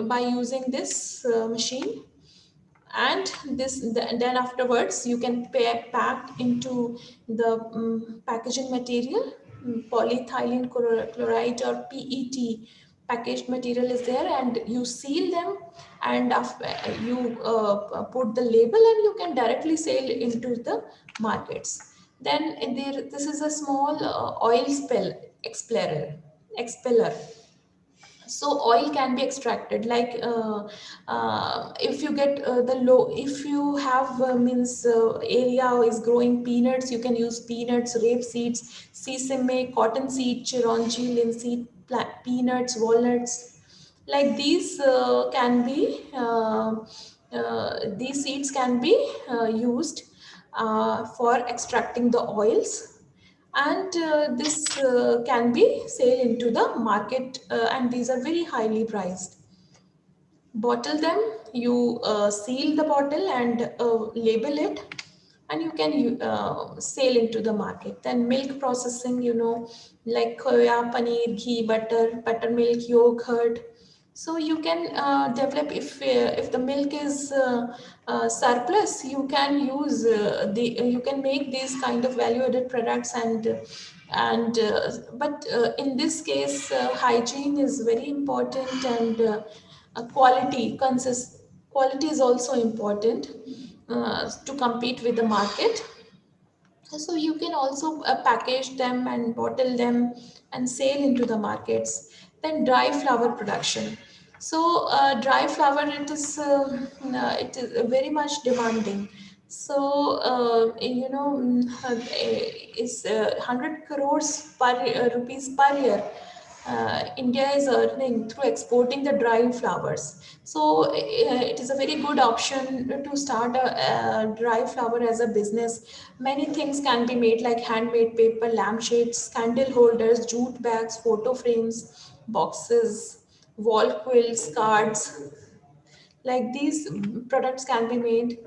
by using this machine. And then afterwards you can pack into the packaging material, polyethylene chloride or PET packaged material is there, and you seal them, and you put the label, and you can directly sell into the markets. Then this is a small oil expeller. So oil can be extracted, like if you get the low, if you have means area is growing peanuts, you can use peanuts, rape seeds, sesame, cotton seed, chironji, linseed, peanuts, walnuts. Like these can be these seeds can be used for extracting the oils, and this can be sale into the market, and these are very highly priced. Bottle them, you seal the bottle and label it, and you can sell into the market. Then milk processing, like soya, paneer, ghee, butter, buttermilk, yogurt. So you can develop, if the milk is surplus, you can use you can make these kind of value added products, and but in this case hygiene is very important, and quality is also important to compete with the market. So you can also package them and bottle them and sell into the markets. Then dry flower production. So dry flower, it is very much demanding. So is 100 crores per rupees per year India is earning through exporting the dry flowers. So it is a very good option to start a dry flower as a business. Many things can be made, like handmade paper, lampshades, candle holders, jute bags, photo frames, boxes, wall quilts, cards. Like these products can be made,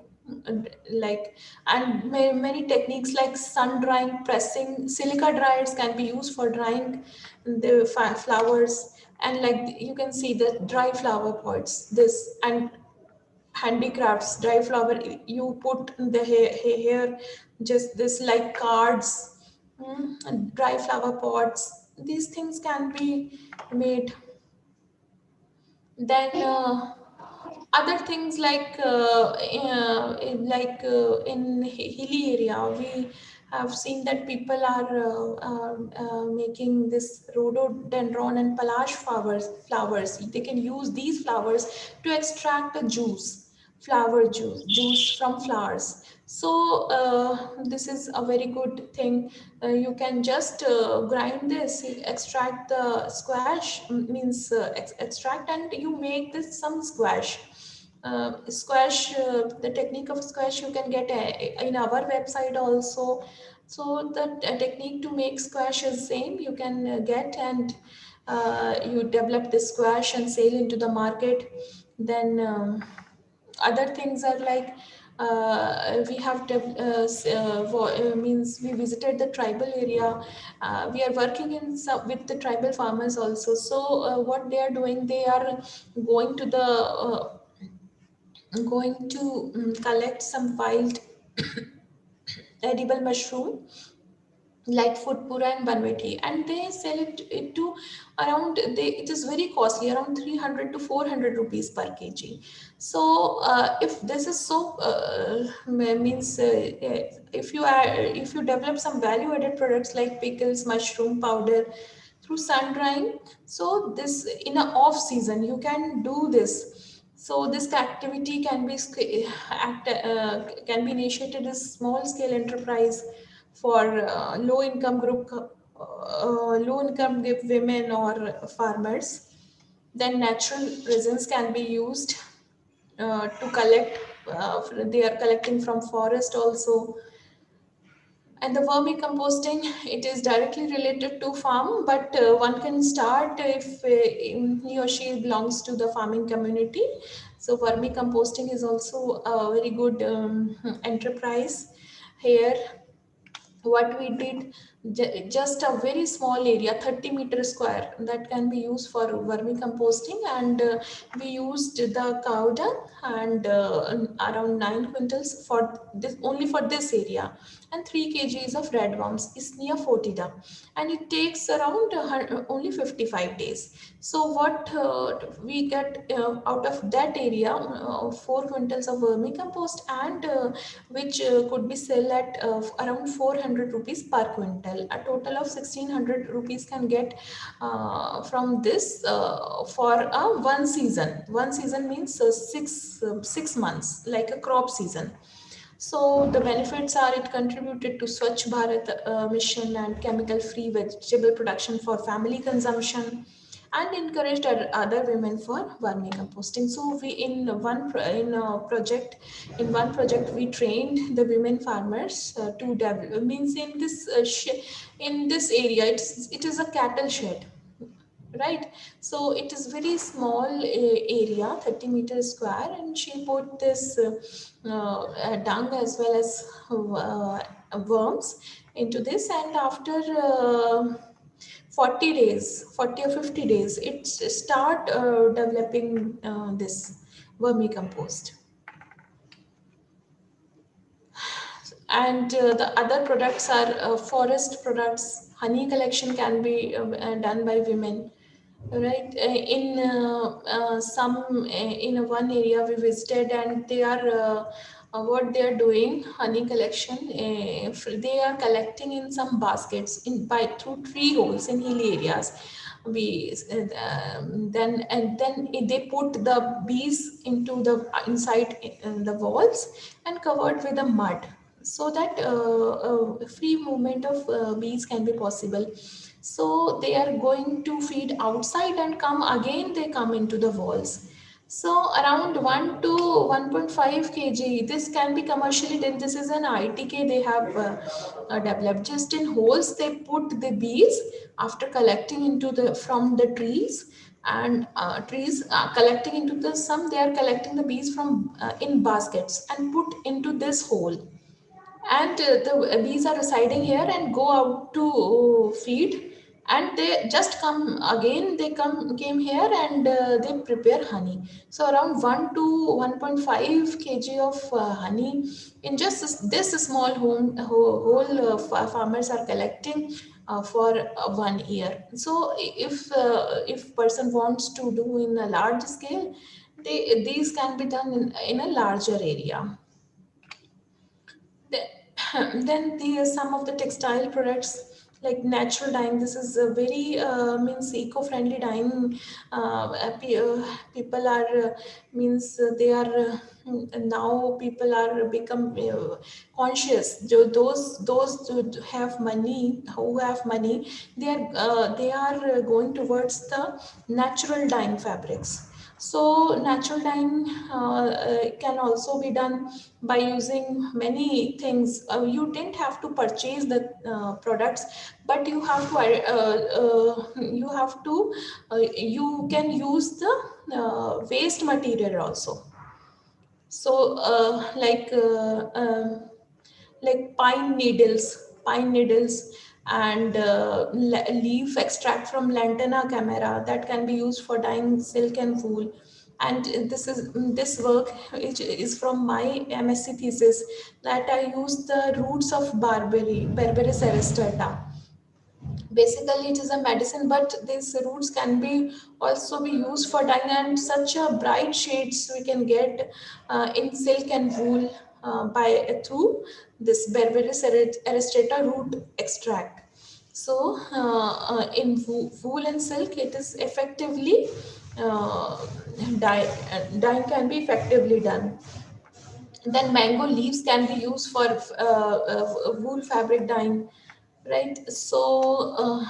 like, and many techniques like sun drying, pressing, silica dryers can be used for drying the flowers. And like you can see the dry flower pots, this, and handicrafts, dry flower, you put the hair just this, like cards, and dry flower pots, these things can be made. Then other things like in hilly area, we have seen that people are making this rhododendron and palash flowers. They can use these flowers to extract the juice from flowers. So this is a very good thing. You can just grind this, extract the squash, means extract, and you make this some squash. The technique of squash you can get in our website also. So the technique to make squash is same, you can get, and you develop the squash and sell into the market. Then other things are like we have means we visited the tribal area. We are working with the tribal farmers also. So what they are doing, they are going to the collect some wild edible mushroom like Foodpura and Banveti, and they sell it to around, it is very costly, around 300 to 400 rupees per kg. So if this is so means if you develop some value added products like pickles, mushroom powder through sun drying, so this in a off season you can do this. So this activity can be can be initiated as small scale enterprise for low income women or farmers. Then natural resins can be used to collect. They are collecting from forest also. And the vermicomposting, it is directly related to farm, but one can start if he or she belongs to the farming community. So vermicomposting is also a very good enterprise here. What we did, just a very small area, 30 meter square, that can be used for vermicomposting, and we used the cow dung and around 9 quintals for this, only for this area, and 3 kgs of red worms, Isnia foetida, and it takes around only 55 days. So what we get out of that area, 4 quintals of vermicompost, and which could be sold at around 400 rupees per quintal. A total of 1600 rupees can get from this for one season. One season means 6 months, like a crop season. So the benefits are, it contributed to Swachh Bharat mission and chemical-free vegetable production for family consumption, and encouraged other women for vermicomposting. So we in one project we trained the women farmers to develop, means in this in this area, it is a cattle shed, right? So it is very small area, 30 meters square, and she put this dung as well as worms into this, and after 40 days, 40 or 50 days, it start developing this vermicompost. And the other products are forest products. Honey collection can be done by women, right? In some in one area we visited, and they are what they are doing, honey collection, they are collecting in some baskets in by through tree holes in hilly areas. We then they put the bees into the inside the walls and covered with the mud, so that free movement of bees can be possible. So they are going to feed outside and come again, they come into the walls. So around 1 to 1.5 kg, this can be commercially done. This is an ITK they have developed. Just in holes they put the bees after collecting into the from the trees, and trees collecting into the some, they are collecting the bees from in baskets and put into this hole, and the bees are residing here and go out to feed, and they just come again, they came here, and they prepare honey. So around 1 to 1.5 kg of honey in just this small whole farmers are collecting for 1 year. So if person wants to do in a large scale, these can be done in a larger area. Then the some of the textile products like natural dyeing. This is a very means eco-friendly dyeing. People are means they are now people are become conscious. Those who have money, they are going towards the natural dyeing fabrics. So natural dyeing can also be done by using many things. You didn't have to purchase the products, but you can use the waste material also. So like pine needles, and leaf extract from lantana camera, that can be used for dyeing silk and wool. And this work which is from my MSc thesis, that I used the roots of Berberis aristata. Basically it is a medicine, but these roots can be also be used for dyeing, and such a bright shades we can get in silk and wool by through this Berberis aristata root extract. So in wool and silk, it is effectively dyeing can be effectively done. Then mango leaves can be used for wool fabric dyeing, right? So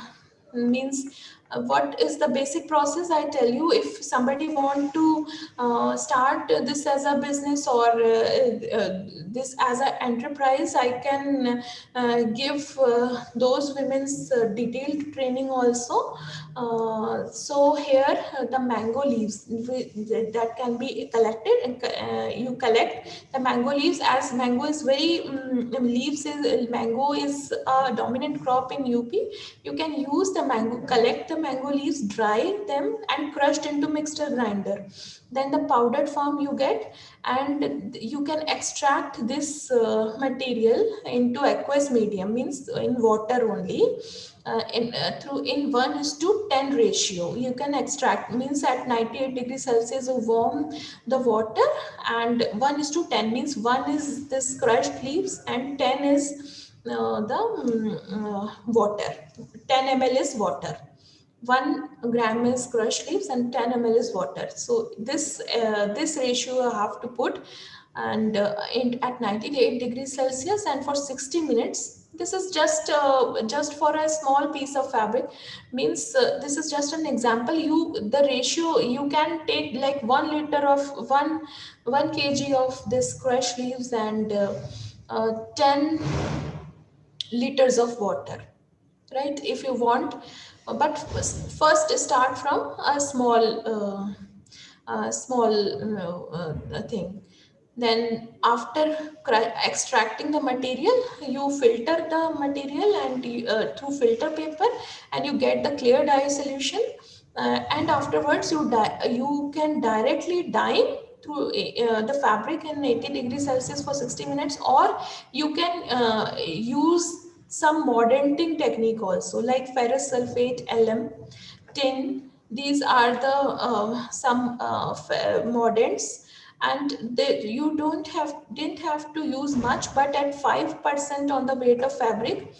means What is the basic process? I tell you, if somebody want to start this as a business or this as an enterprise, I can give those women's detailed training also. So here the mango leaves that can be collected, and you collect the mango leaves. As mango is very mango is a dominant crop in UP. You can use the mango, collect the mango leaves, dry them and crushed into mixer grinder. Then the powdered form you get, and you can extract this material into aqueous medium, means in water only. Through in 1:10 ratio you can extract, means at 98 degrees Celsius you warm the water, and 1:10 means 1 is this crushed leaves and 10 is water. 10 ml is water, 1 gram is crushed leaves and 10 ml is water. So this ratio you have to put, and at 98 degrees Celsius, and for 60 minutes. This is just for a small piece of fabric, means this is just an example. The ratio you can take like 1 liter of 1 kg of this crushed leaves and 10 liters of water, right, if you want. But first start from a small thing. Then after extracting the material, you filter the material and through filter paper, and you get the clear dye solution. And afterwards you can directly dye through the fabric in 80 degrees Celsius for 60 minutes, or you can use some modernting technique also, like ferrous sulfate, LM, tin. These are the some moderns, and you didn't have to use much, but at 5% on the weight of fabric,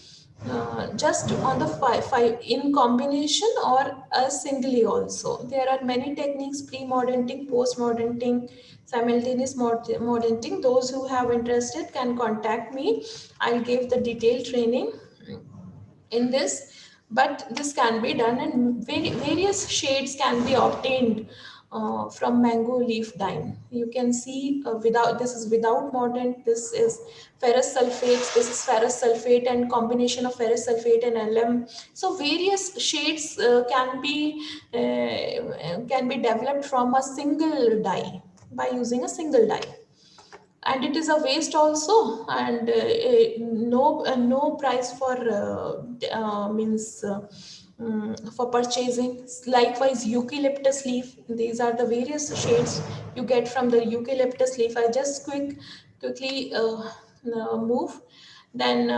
just on the five in combination or singly also. There are many techniques: pre-mordanting, post-mordanting, simultaneous mordanting. Those who have interested can contact me. I'll give the detailed training in this, but this can be done, and various shades can be obtained from mango leaf dye. You can see this is without mordant, this is ferrous sulfates, this is ferrous sulfate and combination of ferrous sulfate and LM. So various shades can be developed from a single dye, by using a single dye. And it is a waste also, and no price for for purchasing. Likewise, eucalyptus leaf, these are the various shades you get from the eucalyptus leaf. I just quickly move. Then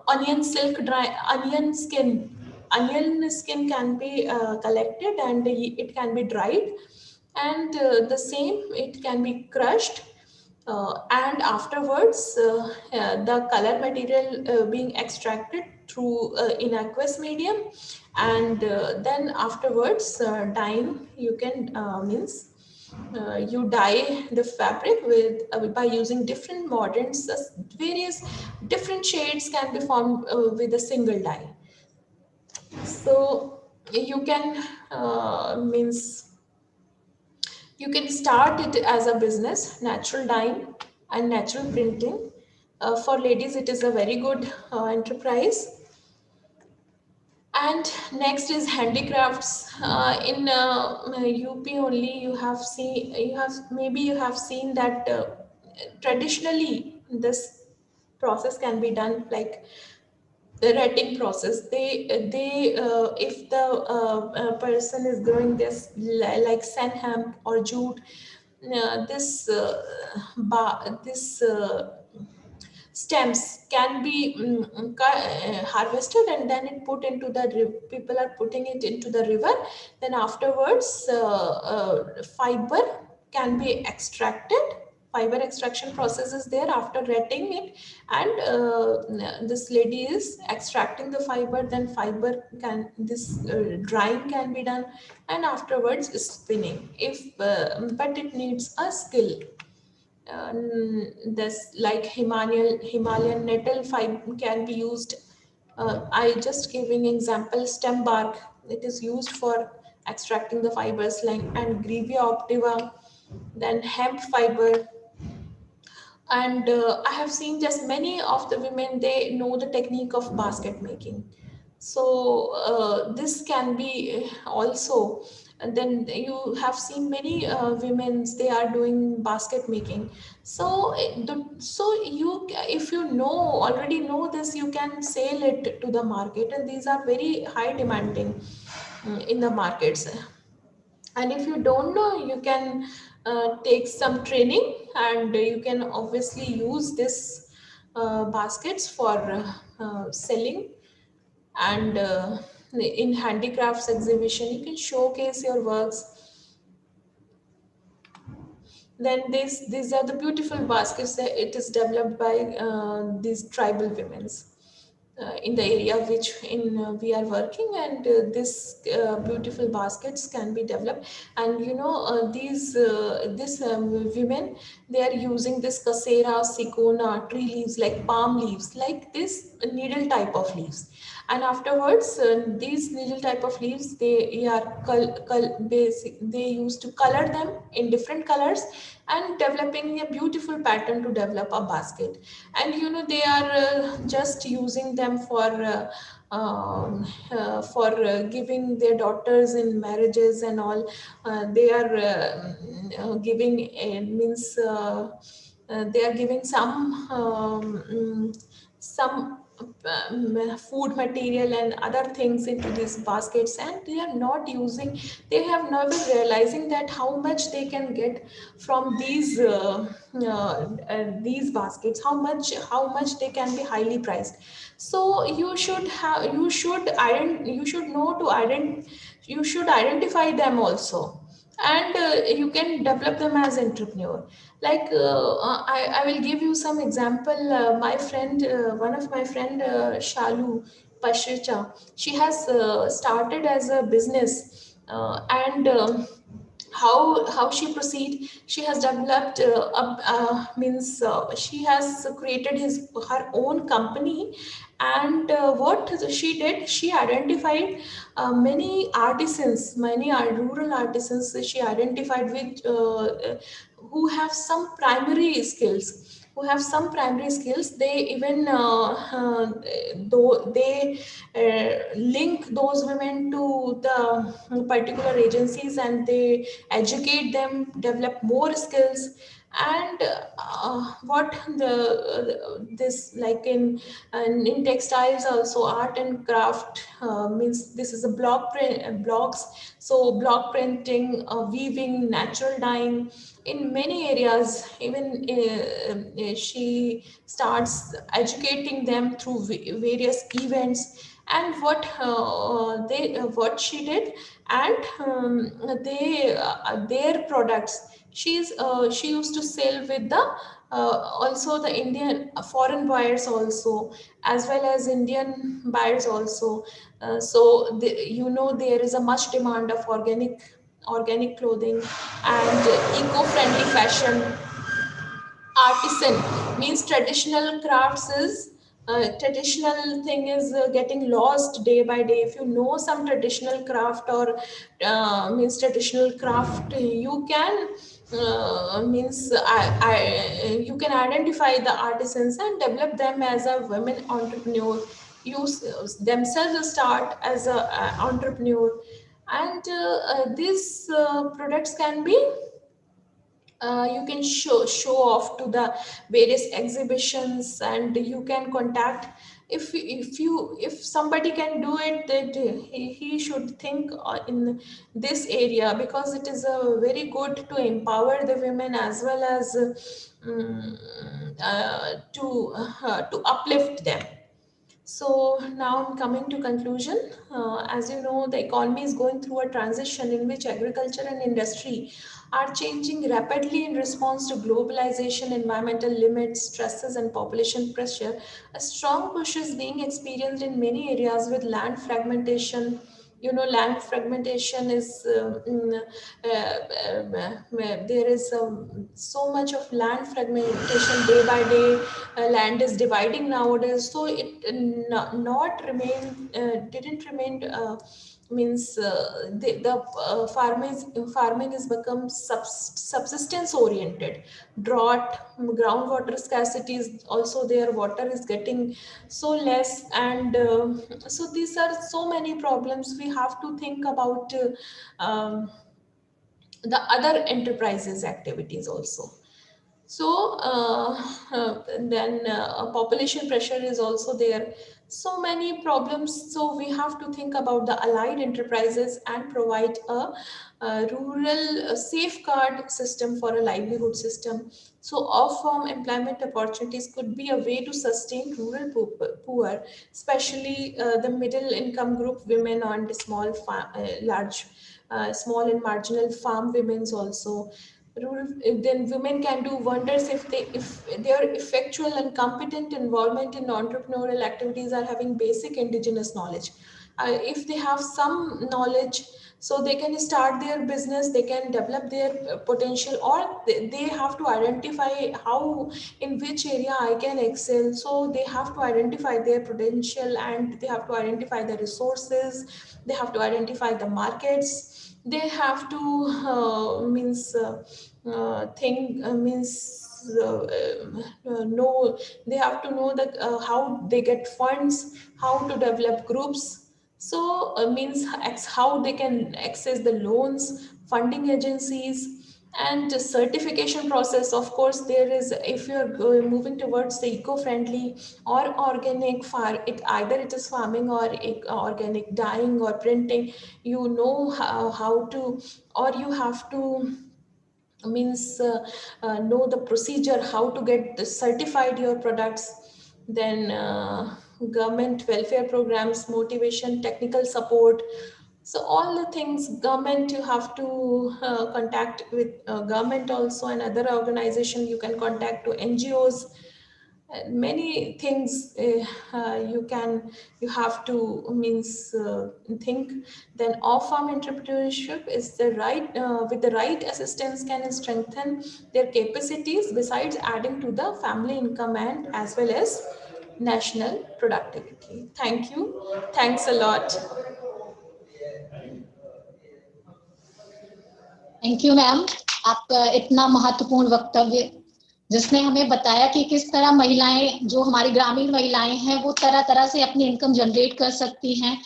onion skin can be collected, and it can be dried, and the same, it can be crushed, and afterwards the color material being extracted through in aqueous medium, and then afterwards dyeing. You can you dye the fabric with by using different moderns. Various different shades can be formed with a single dye. So you can you can start it as a business: natural dyeing and natural printing. For ladies, it is a very good enterprise. And next is handicrafts. In UP only, you have seen that traditionally this process can be done like the retting process. If the person is growing this like sen hemp or jute, this stems can be harvested, and then it put into the people are putting it into the river. Then afterwards fiber can be extracted. Fiber extraction process is there after retting it, and this lady is extracting the fiber. Then drying can be done, and afterwards spinning. But it needs a skill. This like Himalayan nettle fiber can be used. I just giving example: stem bark it is used for extracting the fibers, like and grevia optiva, then hemp fiber. And I have seen just many of the women, they know the technique of basket making. So this can be also. And then you have seen many women, they are doing basket making. So so you, if you know, already know this, you can sell it to the market, and these are very high demanding in the markets. And if you don't know, you can take some training, and you can obviously use this baskets for selling. And in handicrafts exhibition, you can showcase your works. Then these are the beautiful baskets that it is developed by these tribal women's in the area which in we are working. And this beautiful baskets can be developed. And you know, these this women, they are using this casera, sicona tree leaves, like palm leaves, like this needle type of leaves. And afterwards these needle type of leaves, they are basic, they used to color them in different colors, and developing a beautiful pattern to develop a basket. And you know, they are just using them for giving their daughters in marriages and all. They are giving means they are giving some food material and other things into these baskets, and they are not using, they have never realizing that how much they can get from these baskets, how much they can be highly priced. So you should have, you should know to you should identify them also. And you can develop them as entrepreneur. Like I will give you some example. My friend, one of my friend, Shalu Pashricha, she has started as a business, and how she proceed, she has developed means she has created her own company. And what she did, she identified many artisans, rural artisans she identified with, who have some primary skills, they even though they link those women to the particular agencies, and they educate them, develop more skills. And what this, like in textiles also, art and craft, means this is a block print blocks. So block printing, weaving, natural dyeing, in many areas. Even she starts educating them through various events. And what she did, and their products, she used to sell with the also the Indian foreign buyers also, as well as Indian buyers also. So you know, there is a much demand of organic clothing and eco-friendly fashion. Artisan means traditional crafts is traditional thing is getting lost day by day. If you know some traditional craft, or means traditional craft, you can you can identify the artisans and develop them as a women entrepreneur. Use themselves start as a entrepreneur. And these products can be, you can show off to the various exhibitions, and you can contact, if somebody can do it, that he should think in this area, because it is very good to empower the women, as well as to uplift them. So now I'm coming to conclusion. As you know, the economy is going through a transition in which agriculture and industry are changing rapidly in response to globalization, environmental limits, stresses, and population pressure. A strong push is being experienced in many areas with land fragmentation. You know, land fragmentation is there is so much of land fragmentation day by day. Land is dividing nowadays, so it not remain didn't remain means farming is become subsistence oriented. Drought, groundwater scarcity is also there, water is getting so less, and so these are so many problems. We have to think about the other enterprises activities also. So then population pressure is also there, so many problems. So we have to think about the allied enterprises and provide a rural safeguard system for a livelihood system. So off-farm employment opportunities could be a way to sustain rural poor, especially the middle income group, women and small and marginal farm women's also. Then women can do wonders if their effectual and competent involvement in entrepreneurial activities are having basic indigenous knowledge. If they have some knowledge, so they can start their business, they can develop their potential, or they have to identify how, in which area I can excel. So they have to identify their potential, and they have to identify the resources, they have to identify the markets, they have to know, they have to know that how they get funds, how to develop groups. So how they can access the loans, funding agencies, and the certification process. Of course, there is, if you're moving towards the eco-friendly or organic it either it is farming or organic dyeing or printing, you know how to, or you have to know the procedure how to get certified your products. Then government welfare programs, motivation, technical support. So all the things, government, you have to contact with government also, and other organization you can contact to NGOs. Many things you have to think. Then off-farm entrepreneurship is the right, with the right assistance, can strengthen their capacities, besides adding to the family income and as well as national productivity. Thank you. Thanks a lot. Thank you ma'am, आपका इतना महत्वपूर्ण वक्तव्य जिसने हमें बताया कि किस तरह महिलाएं, जो हमारी ग्रामीण महिलाएं हैं, वो तरह तरह से अपनी इनकम जनरेट कर सकती हैं,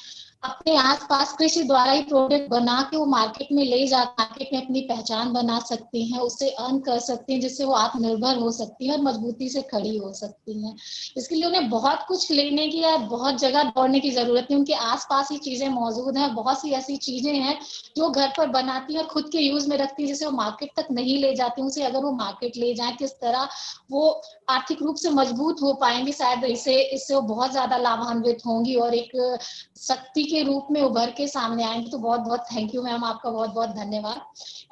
अपने आसपास कृषि द्वारा ही प्रोडक्ट बना के वो मार्केट में ले जा, मार्केट में अपनी पहचान बना सकती हैं, उससे अर्न कर सकती हैं, जिससे वो आत्मनिर्भर हो सकती हैं और मजबूती से खड़ी हो सकती हैं। इसके लिए उन्हें बहुत कुछ लेने की या बहुत जगह दौड़ने की जरूरत नहीं, उनके आसपास ही चीजें मौजूद हैं। बहुत सी ऐसी चीजें हैं जो घर पर बनाती है और खुद के यूज में रखती है, जिसे वो मार्केट तक नहीं ले जाती। उनसे अगर वो मार्केट ले जाए, किस तरह वो आर्थिक रूप से मजबूत हो पाएंगी, शायद इससे वो बहुत ज्यादा लाभान्वित होंगी और एक शक्ति के रूप में उभर के सामने आएंगे। तो बहुत बहुत थैंक यू मैम, आपका बहुत बहुत धन्यवाद।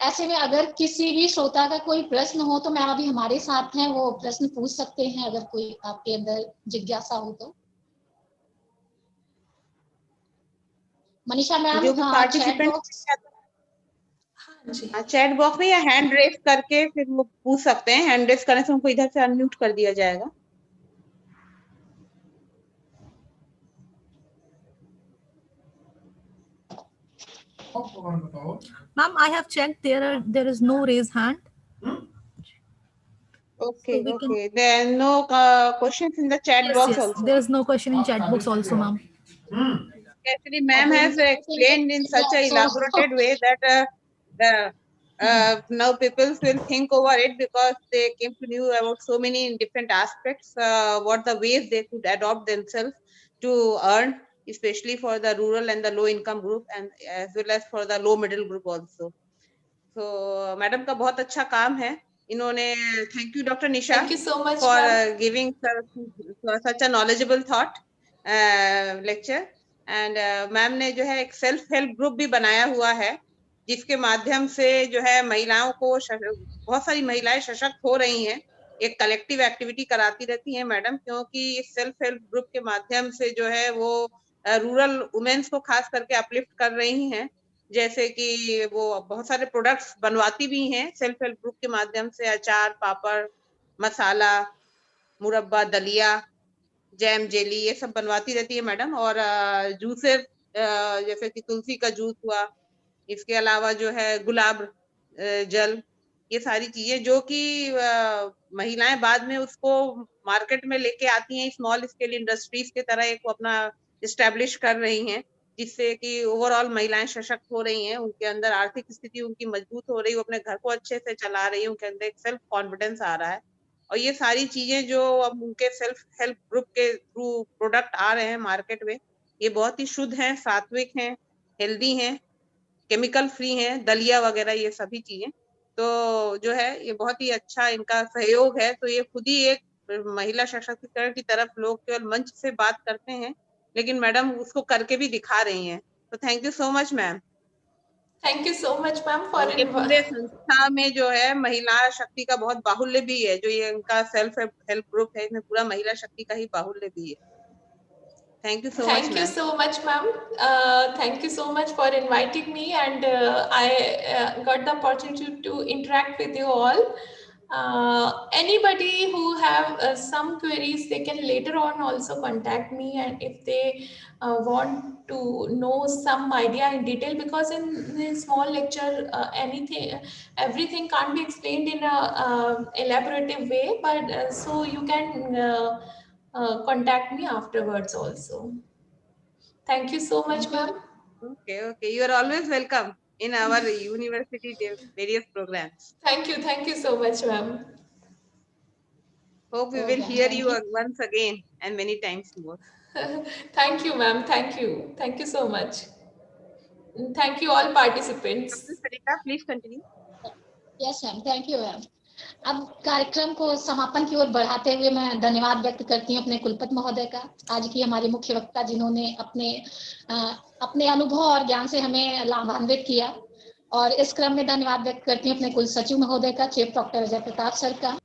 ऐसे में अगर किसी भी श्रोता का कोई प्रश्न हो तो मैम अभी हमारे साथ हैं, वो प्रश्न पूछ सकते हैं अगर कोई आपके अंदर जिज्ञासा हो तो। मनीषा मैम, जो भी पार्टिसिपेंट चैट बॉक्स में या हैंड रेस करके फिर वो पूछ सकते हैं। हैंड रेस करने से उनको इधर से अनम्यूट कर दिया जाएगा। Ma'am, I have checked. There is no raise hand. Okay, so okay. There are no questions in the chat box also. There is no question in chat box also, ma'am. Actually, ma'am has explained in such a elaborated way that now people will think over it, because they came to know about so many different aspects, what the ways they could adopt themselves to earn, especially for the rural and the low income group, and as well as for the low middle group also. So madam का बहुत अच्छा काम है इन्होंने। Thank you Dr. Nisha. Thank you so much for giving such a knowledgeable thought lecture. And ma'am ने जो है एक सेल्फ हेल्प ग्रुप भी बनाया हुआ है, जिसके माध्यम से जो है महिलाओं को, बहुत सारी महिलाएं सशक्त हो रही हैं। एक कलेक्टिव एक्टिविटी कराती रहती हैं मैडम, क्योंकि इस सेल्फ हेल्प ग्रुप के माध्यम से जो है वो रूरल वुमेन्स को खास करके अपलिफ्ट कर रही हैं। जैसे कि वो बहुत सारे प्रोडक्ट्स बनवाती भी हैं सेल्फ हेल्प ग्रुप के माध्यम से, अचार, पापड़, मसाला, मुरब्बा, दलिया, जैम, जेली, ये सब बनवाती रहती है मैडम। और जूसेस जैसे कि तुलसी का जूस हुआ, इसके अलावा जो है गुलाब जल, ये सारी चीजें जो कि महिलाएं बाद में उसको मार्केट में लेके आती हैं, स्मॉल स्केल इंडस्ट्रीज के तरह एक अपना इस्टेब्लिश कर रही हैं, जिससे कि ओवरऑल महिलाएं सशक्त हो रही हैं, उनके अंदर आर्थिक स्थिति उनकी मजबूत हो रही है, वो अपने घर को अच्छे से चला रही है, उनके अंदर एक सेल्फ कॉन्फिडेंस आ रहा है। और ये सारी चीजें जो अब उनके सेल्फ हेल्प ग्रुप के थ्रू प्रोडक्ट आ रहे हैं मार्केट में, ये बहुत ही शुद्ध हैं, सात्विक हैं, हेल्दी हैं, केमिकल फ्री हैं, दलिया वगैरह ये सभी चीजें। तो जो है ये बहुत ही अच्छा इनका सहयोग है। तो ये खुद ही एक महिला सशक्तिकरण की तरफ लोग केवल मंच से बात करते हैं, लेकिन मैडम उसको करके भी दिखा रही हैं। तो thank you so much ma'am. Thank you so much ma'am for इनके पूरे संस्था में जो है महिला शक्ति का बहुत बाहुल्य भी है, जो ये इनका सेल्फ हेल्प ग्रुप है, इसमें पूरा महिला शक्ति का ही बाहुल्य भी है। Thank you so much, Thank you ma'am. so much, ma'am. Thank you so much for inviting me, and I got the opportunity to interact with you all. Anybody who have some queries, they can later on also contact me, and if they want to know some idea in detail, because in this small lecture, everything can't be explained in a elaborative way, but so you can contact me afterwards also. Thank you so much, ma'am. Okay. You are always welcome in our university various programs. Thank you so much, ma'am. Hope we will hear you once again and many times more. Thank you, ma'am. Thank you so much. Thank you all participants. Dr. Sarita, please continue. Yes ma'am, thank you ma'am. अब कार्यक्रम को समापन की ओर बढ़ाते हुए मैं धन्यवाद व्यक्त करती हूँ अपने कुलपति महोदय का, आज की हमारी मुख्य वक्ता जिन्होंने अपने अनुभव और ज्ञान से हमें लाभान्वित किया। और इस क्रम में धन्यवाद व्यक्त करती हूँ अपने कुल सचिव महोदय का, chief doctor Ajay Pratap sir का।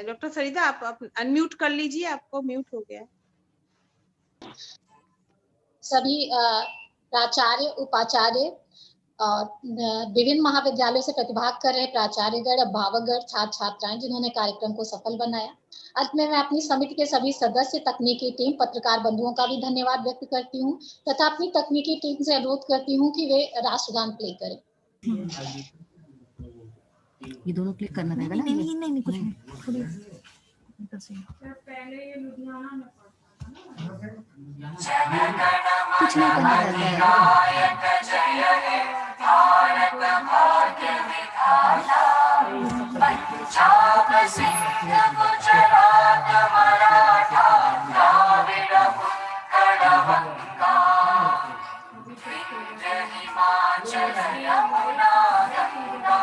डॉक्टर सरिता आप अनम्यूट कर लीजिए, आपको म्यूट हो गया है। सभी प्राचार्य, उपाचार्य और विभिन्न महाविद्यालयों से प्रतिभाग कर रहे प्राचार्यगण, अभिभावकगण, छात्र छात्राएं जिन्होंने कार्यक्रम को सफल बनाया। अंत में मैं अपनी समिति के सभी सदस्य, तकनीकी टीम, पत्रकार बंधुओं का भी धन्यवाद व्यक्त करती हूँ तथा अपनी तकनीकी टीम से अनुरोध करती हूँ कि वे राष्ट्रगान प्ले करें। ये दोनों क्लिक करना रहेगा ना? नहीं कुछ नहीं, कुछ नहीं करना रहता है। पंजाब सिंध गुजरात मराठा द्राविड़ उत्कल गंगा विंध्य हिमाचल यमुना गंगा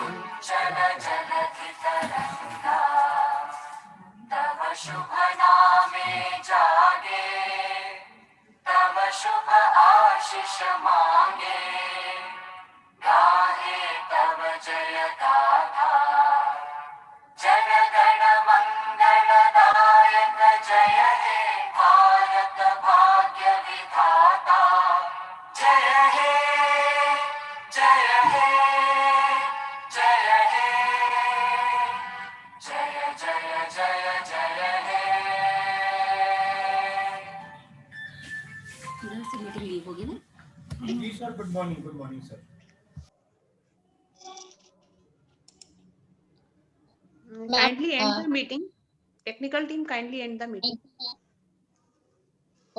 उज्जल जलधि तरंगा तव शुभ नामे जागे तव शुभ आशीष मांगे गाहे तव जय गाथा जन गण मंगल दायक जय हे भारत भाग्य विधाता जय हे जय हे जय हे जय जय जय जय हे। इधर से मीटिंग लीव होगी ना? जी sir, good morning sir. Kindly end the meeting. Technical team, kindly end the meeting.